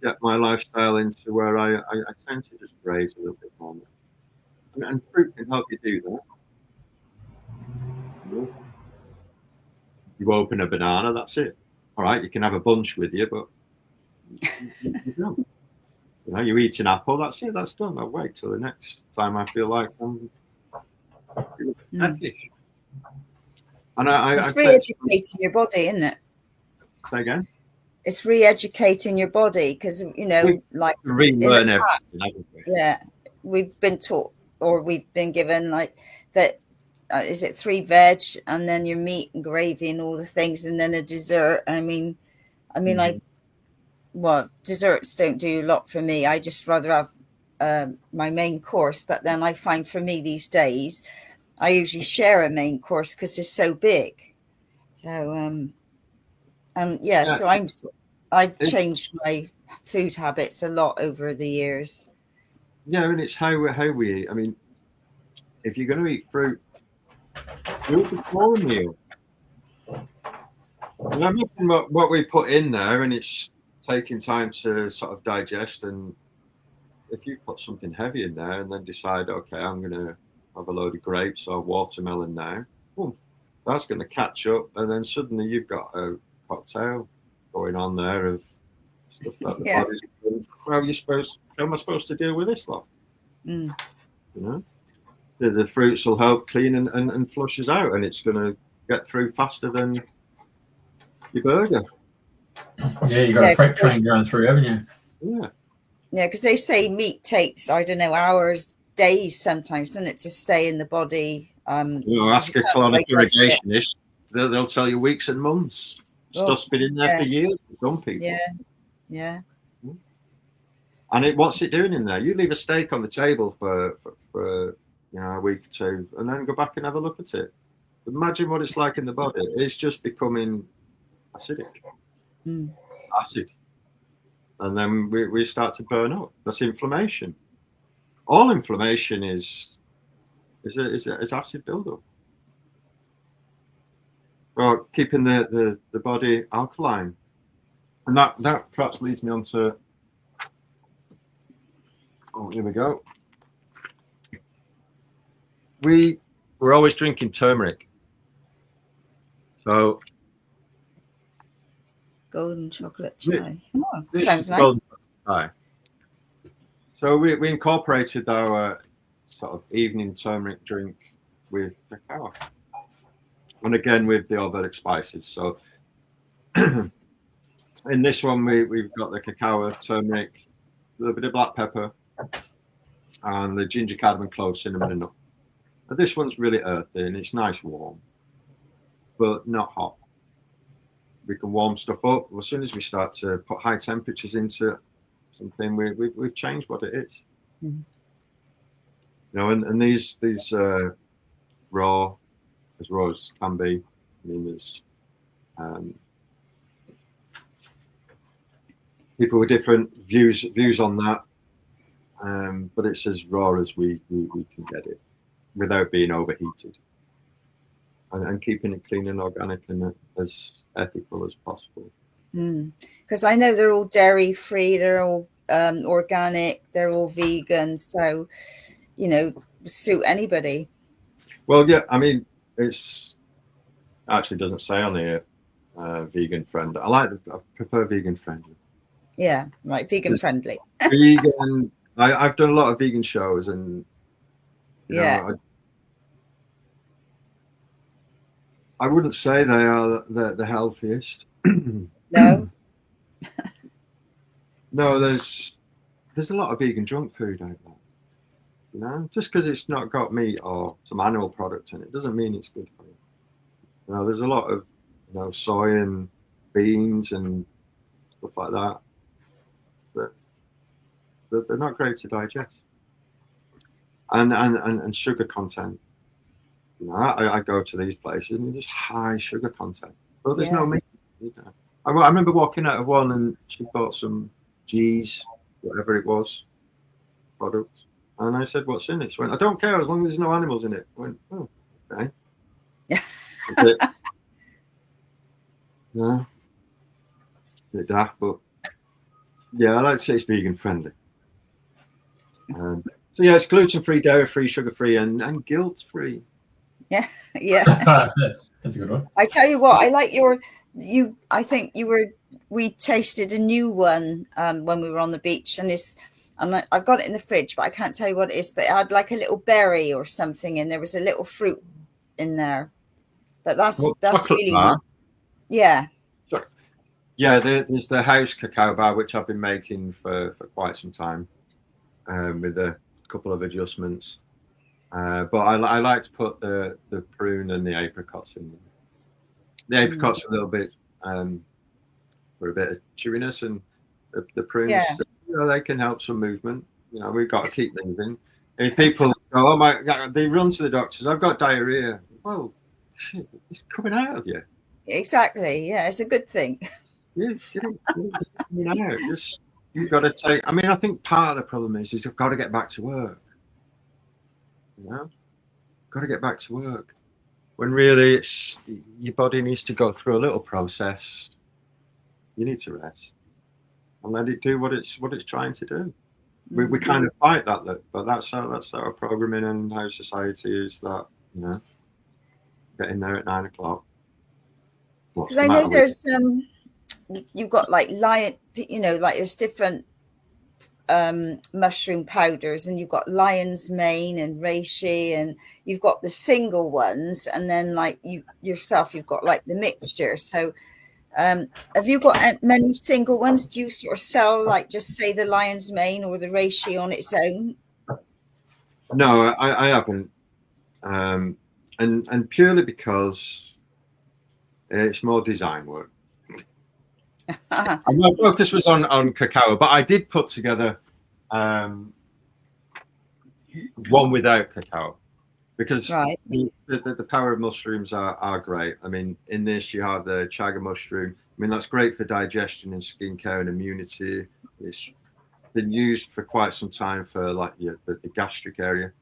get my lifestyle into where I tend to just graze a little bit more. And fruit can help you do that. You open a banana, that's it. All right, you can have a bunch with you, but you don't. You know, you eat an apple, that's it, that's done. I'll wait till the next time I feel like I'm peckish. And it's re-educating your body, isn't it? Say again? It's re-educating your body because, you know, like relearn everything. Yeah, we've been taught, or we've been given like that. Is it 3 veg and then your meat and gravy and all the things, and then a dessert? I mean, well, desserts don't do a lot for me. I just rather have my main course. But then I find for me these days, I usually share a main course because it's so big. So, so I've changed my food habits a lot over the years. Yeah, and it's how we eat. I mean, if you're going to eat fruit, do it before a meal. And I'm looking at what we put in there, and it's taking time to sort of digest. And if you put something heavy in there and then decide, okay, I'm going to have a load of grapes or watermelon now, that's going to catch up, and then suddenly you've got a cocktail going on there of stuff that the body's doing. How am I supposed to deal with this lot? You know, the fruits will help clean and flush us out, and it's going to get through faster than your burger. Yeah, you got a freight train going through, haven't you? Yeah, because they say meat takes, I don't know, hours, days sometimes, doesn't it, to stay in the body? Ask a colonic irrigationist, they'll tell you weeks and months. Stuff's been in there for years for some people. Yeah. And what's it doing in there? You leave a steak on the table for a week or two, and then go back and have a look at it. Imagine what it's like in the body. It's just becoming acidic. Acid. And then we start to burn up. That's inflammation. All inflammation is acid buildup. Well, keeping the body alkaline. And that perhaps leads me on to, here we go. We're always drinking turmeric. So golden chocolate chai. Sounds nice. Chai. So we incorporated our sort of evening turmeric drink with cacao, and again with the Ayurvedic spices. So in this one we've got the cacao, turmeric, a little bit of black pepper, and the ginger, cardamom, clove, cinnamon, and nut. But this one's really earthy and it's nice warm, but not hot. We can warm stuff up. As soon as we start to put high temperatures into something, we've changed what it is. You know, and these raw as can be. I mean, there's people with different views on that, but it's as raw as we can get it without being overheated, and keeping it clean and organic and as ethical as possible. Because I know they're all dairy free, they're all organic, they're all vegan, so you know, suit anybody. Well, yeah, I mean, it's actually doesn't say on here vegan friendly. I prefer vegan friendly. Yeah, right, vegan friendly. Vegan. I've done a lot of vegan shows, and you know, I wouldn't say they are the healthiest. No. No, there's a lot of vegan junk food out there. You know, just because it's not got meat or some animal product in it doesn't mean it's good for you. You know, there's a lot of soy and beans and stuff like that, but they're not great to digest. And sugar content. You know, I go to these places and there's high sugar content, but there's no meat. You know. I remember walking out of one and she bought some G's, whatever it was, product. And I said, "What's in it?" She went, "I don't care as long as there's no animals in it." I went, "Oh, okay." That's it. No, a bit daft, but yeah, I like to say it's vegan friendly. So yeah, it's gluten free, dairy free, sugar free, and guilt free. Yeah. That's a good one. I tell you what, I like I think we tasted a new one when we were on the beach, and I've got it in the fridge, but I can't tell you what it is, but it had like a little berry or something, and there was a little fruit in there. But that's really bar. Yeah. Sorry. Yeah, there's the house cacao bar, which I've been making for quite some time, with a couple of adjustments. But I like to put the prune and the apricots in there. The apricots are a little bit for a bit of chewiness, and the prunes, you know, they can help some movement. You know, we've got to keep moving. And if people go, "Oh my God," they run to the doctors, "I've got diarrhea." Well, shit, it's coming out of you. Exactly. Yeah, it's a good thing. You've got to take. I mean, I think part of the problem is you've got to get back to work. You know, got to get back to work. When really, it's your body needs to go through a little process. You need to rest and let it do what it's trying to do. We kind of fight that, but that's our programming and how society is. That, you know, get in there at 9 o'clock. Because I know there's you've got like you know, like there's different mushroom powders, and you've got lion's mane and reishi, and you've got the single ones, and then like you've got like the mixture. So have you got many single ones? Do you sort of sell like just say the lion's mane or the reishi on its own? No, I haven't, and purely because it's more design work. And my focus was on cacao, but I did put together one without cacao, because the power of mushrooms are great. I mean, in this you have the chaga mushroom. I mean, that's great for digestion and skincare and immunity. It's been used for quite some time for like the gastric area.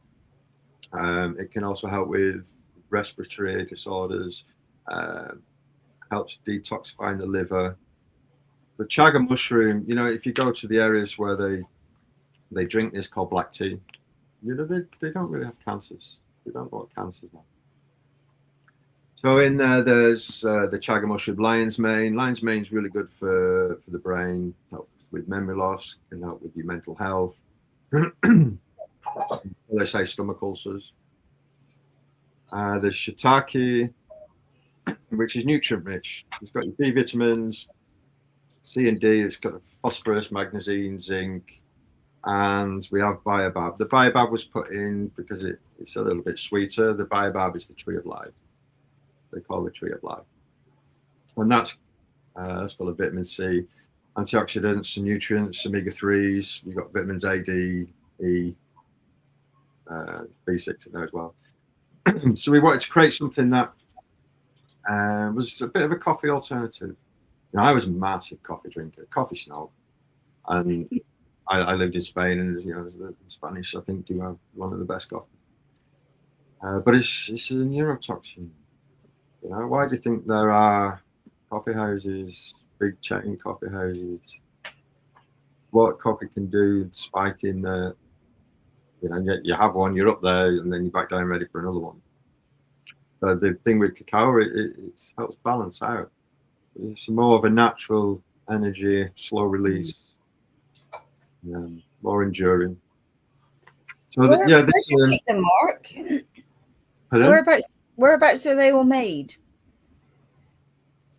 It can also help with respiratory disorders. Helps detoxifying the liver. The chaga mushroom, you know, if you go to the areas where they drink this called black tea, you know, they don't really have cancers. They don't know what cancers are. So in there's the chaga mushroom, lion's mane. Lion's mane is really good for the brain, helps with memory loss, can help with your mental health. They say stomach ulcers. There's shiitake, which is nutrient rich. It's got your B vitamins, C and D. It's got phosphorus, magnesium, zinc, and we have baobab. The baobab was put in because it's a little bit sweeter. The baobab is the tree of life. They call it tree of life, and that's full of vitamin C, antioxidants and nutrients, omega-3s. You've got vitamins A, D, E, B6 in there as well. So we wanted to create something that was a bit of a coffee alternative. You know, I was a massive coffee drinker, coffee snob, and I lived in Spain, and you know, the Spanish I think do have one of the best coffee. But it's a neurotoxin. You know, why do you think there are coffee houses, big chain coffee houses? What coffee can do, spike in the, you know, you have one, you're up there, and then you're back down ready for another one. So the thing with cacao, it helps balance out. It's more of a natural energy, slow release, more enduring. So where do you make them, Mark? Whereabouts are they all made?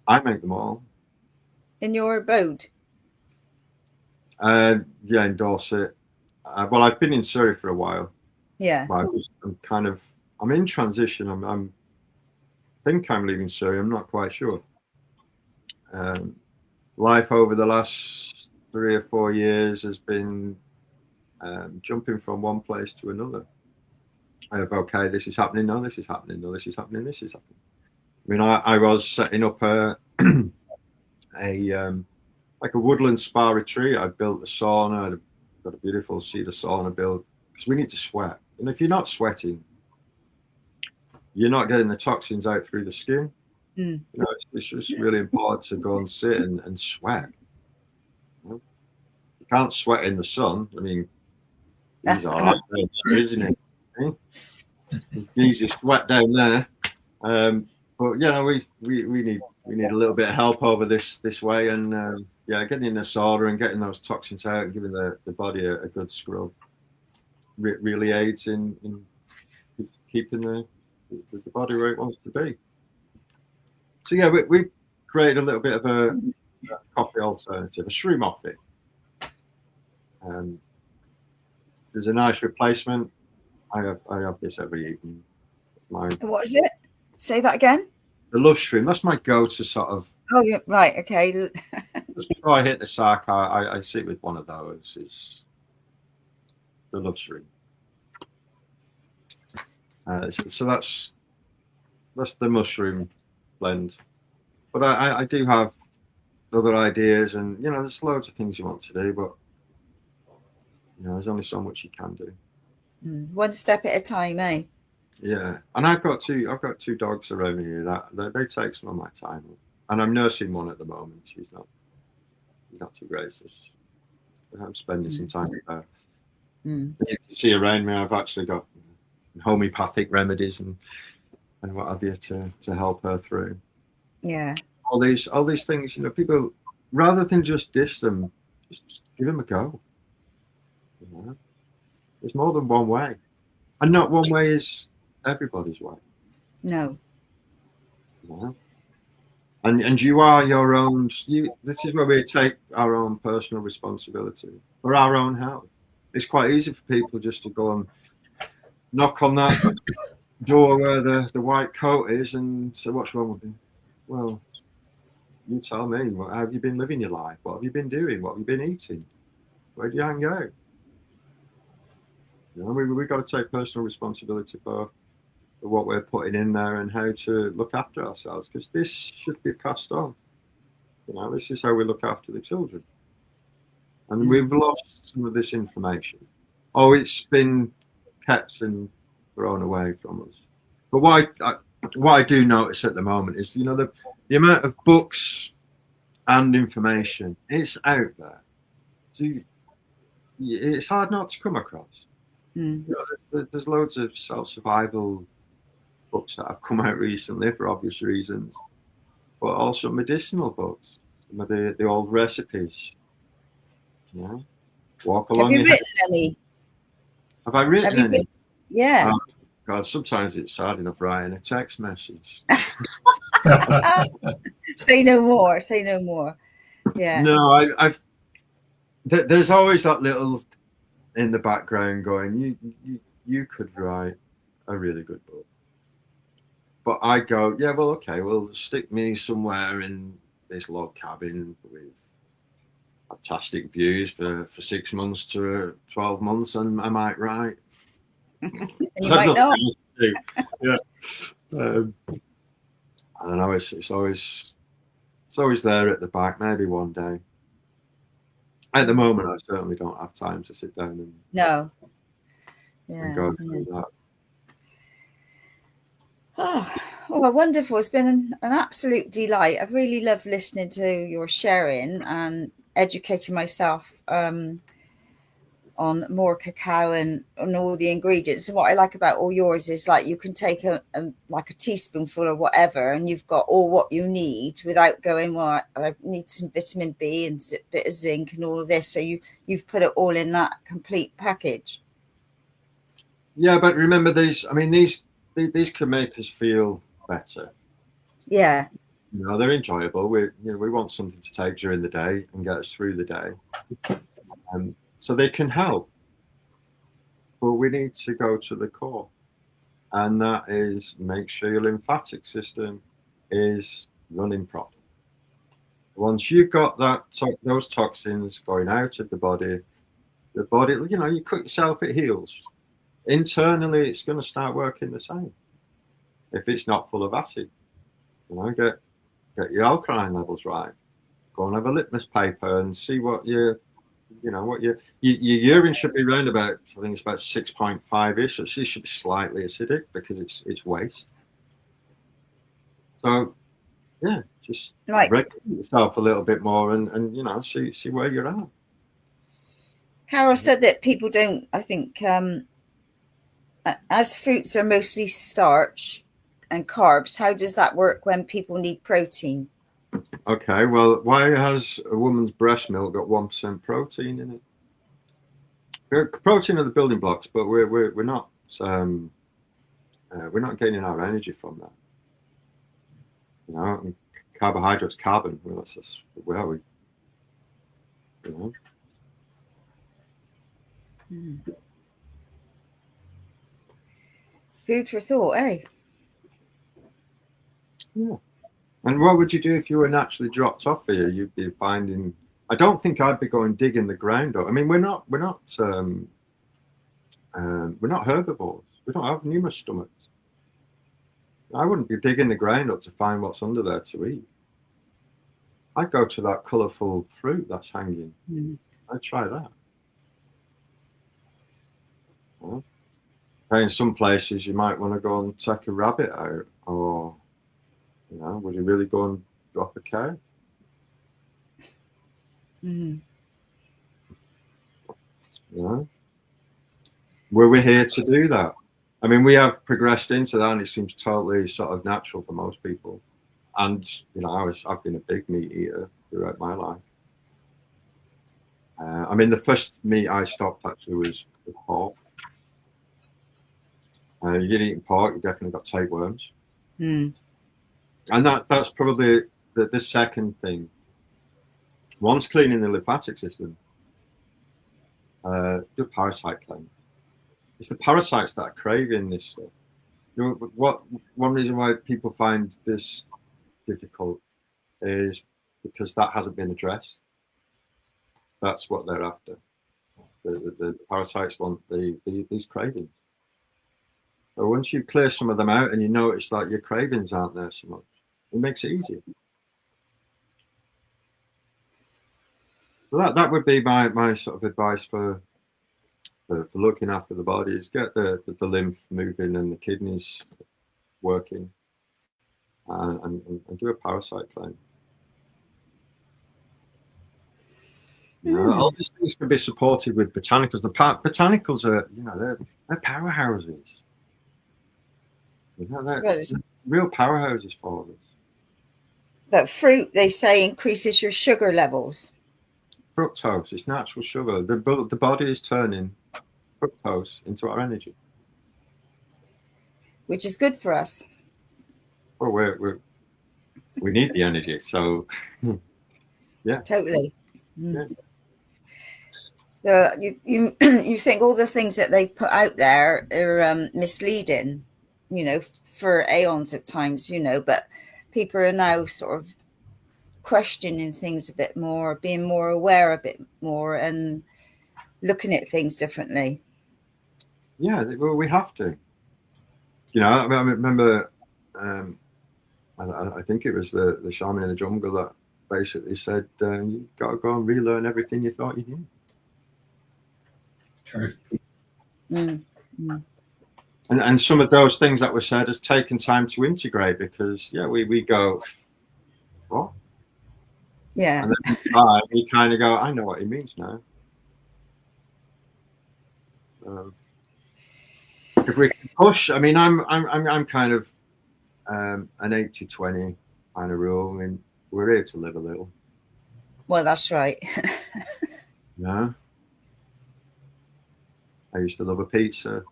I make them all. In your abode? Yeah, in Dorset. Well, I've been in Surrey for a while. Yeah. I'm in transition. I think I'm leaving Surrey. I'm not quite sure. Life over the last 3 or 4 years has been jumping from one place to another. of, okay, this is happening, no, this is happening, no, this is happening, this is happening. I mean, I was setting up a like a woodland spa retreat. I built a sauna. I've got a beautiful cedar sauna built because we need to sweat. And if you're not sweating, you're not getting the toxins out through the skin. You know, it's just really important to go and sit and sweat. You can't sweat in the sun. I mean, he's all right down there, isn't he? He's a sweat down there. But you know, we need a little bit of help over this way, and getting in the sauna and getting those toxins out and giving the body a good scrub really aids in keeping the body where it wants to be. So yeah, we created a little bit of a coffee alternative, a shroom coffee. There's a nice replacement. I have this every evening. What is it? Say that again. The love shroom. That's my go-to sort of. Oh yeah, right. Okay. Just before I hit the sack, I sit with one of those. It's the love shroom. So that's the mushroom blend. But I do have other ideas, and you know, there's loads of things you want to do, but you know, there's only so much you can do. One step at a time, eh? Yeah, and I've got two dogs around here that they take some of my time, and I'm nursing one at the moment. She's not too great. I'm spending some time with her. You can see around me, I've actually got homeopathic remedies and what have you to help her through. Yeah. All these things, you know, people rather than just diss them, just give them a go. You know? There's more than one way, and not one way is everybody's way. No. You know? And you are your own. This is where we take our own personal responsibility for our own health. It's quite easy for people just to go and knock on that door where the white coat is and say, "What's wrong with you?" Well, you tell me. How have you been living your life? What have you been doing? What have you been eating? Where do you hang out? You know, we've got to take personal responsibility for what we're putting in there and how to look after ourselves, because this should be passed on. You know, this is how we look after the children. And we've lost some of this information. Oh, it's been kept and thrown away from us. But what I do notice at the moment is, you know, the amount of books and information, it's out there. So it's hard not to come across. You know, there's loads of self-survival books that have come out recently for obvious reasons, but also medicinal books, some of the old recipes. You know, walk along. Have you written any? Have I written any? Yeah. Oh, God, sometimes it's sad enough writing a text message. Say no more. Say no more. Yeah. No, there's always that little in the background going, you could write a really good book. But I go, yeah, well, okay, well, stick me somewhere in this log cabin with fantastic views for 6 months to 12 months, and I might write. You might not. Yeah. I don't know. It's always there at the back. Maybe one day. At the moment, I certainly don't have time to sit down and go through that. Oh, well, wonderful. It's been an absolute delight. I've really loved listening to your sharing and educating myself on more cacao and all the ingredients. And what I like about all yours is, like, you can take a teaspoonful or whatever, and you've got all what you need without going, well, I need some vitamin B and a bit of zinc and all of this. So you've put it all in that complete package. Yeah, but remember these can make us feel better. Yeah. You know, they're enjoyable. We want something to take during the day and get us through the day. So they can help. But we need to go to the core. And that is, make sure your lymphatic system is running properly. Once you've got those toxins going out of the body, you know, you cut yourself, it heals. internally it's going to start working the same. If it's not full of acid, get your alkaline levels right. Go and have a litmus paper and see what your urine should be around about. I think it's about 6.5-ish. So it should be slightly acidic because it's waste. So yeah, just regulate yourself a little bit more and see where you're at. Carol said that people don't, I think, as fruits are mostly starch and carbs, how does that work when people need protein? Okay, well, why has a woman's breast milk got 1% protein in it? Protein are the building blocks, but we're not gaining our energy from that. And carbohydrates, carbon. Well, that's just where we. Food for thought, eh? Yeah. And what would you do if you were naturally dropped off here? You'd be finding. I don't think I'd be going digging the ground up. I mean, we're not herbivores. We don't have numerous stomachs. I wouldn't be digging the ground up to find what's under there to eat. I'd go to that colourful fruit that's hanging. I'd try that. Well, in some places, you might want to go and take a rabbit out, or would you really go and drop a cow? Were we here to do that? I mean, we have progressed into that, and it seems totally sort of natural for most people. And I've been a big meat eater throughout my life. I mean, the first meat I stopped actually was pork. You get eating pork, you definitely got tapeworms. And that's probably the second thing. One's cleaning the lymphatic system. Do a parasite cleanse. It's the parasites that are craving this stuff. One reason why people find this difficult is because that hasn't been addressed. That's what they're after. The parasites want these cravings. So once you clear some of them out and you notice that your cravings aren't there so much, it makes it easier. So that would be my sort of advice for looking after the body, is get the lymph moving and the kidneys working, and do a parasite cleanse. All these things can be supported with botanicals. The botanicals are, they're powerhouses. They're real powerhouses for us. But fruit, they say, increases your sugar levels. Fructose is natural sugar. The body is turning fructose into our energy, which is good for us. Well, we need the energy, so yeah, totally. Yeah. So you think all the things that they've put out there are misleading, for aeons at times, but people are now sort of questioning things a bit more, being more aware a bit more, and looking at things differently. Yeah, well, we have to. I remember, I think it was the shaman in the jungle that basically said, you got to go and relearn everything you thought you knew. True. And some of those things that were said has taken time to integrate, because we go, what? Yeah. And then we kind of go, I know what he means now. If we can push, I mean, I'm kind of an 80-20 kind of rule. I mean, we're here to live a little. Well, that's right. Yeah. I used to love a pizza.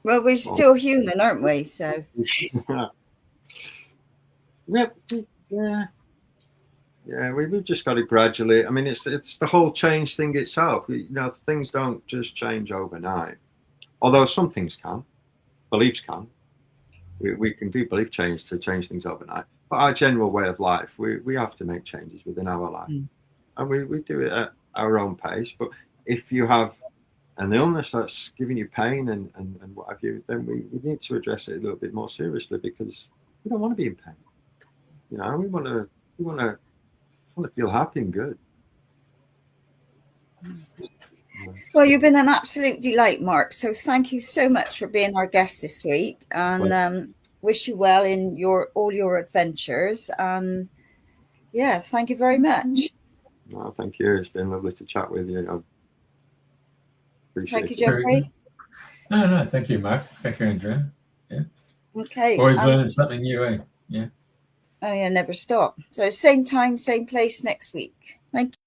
Well, we're still human, aren't we? So. Yeah, we've just got to gradually. I mean, it's the whole change thing itself. Things don't just change overnight. Although some things can, beliefs can. We can do belief change to change things overnight. But our general way of life, we have to make changes within our life, and we do it at our own pace. But if you have and the illness that's giving you pain and what have you, then we need to address it a little bit more seriously, because we don't want to be in pain. You know, we want to feel happy and good. Well, you've been an absolute delight, Mark. So thank you so much for being our guest this week, and wish you well in all your adventures. And yeah, thank you very much. No, thank you. It's been lovely to chat with you. I appreciate Thank you, it. Jeffrey. No, thank you, Mark. Thank you, Andrena. Yeah. Okay. Always learning something new, eh? Yeah. Oh yeah, never stop. So same time, same place next week. Thank you.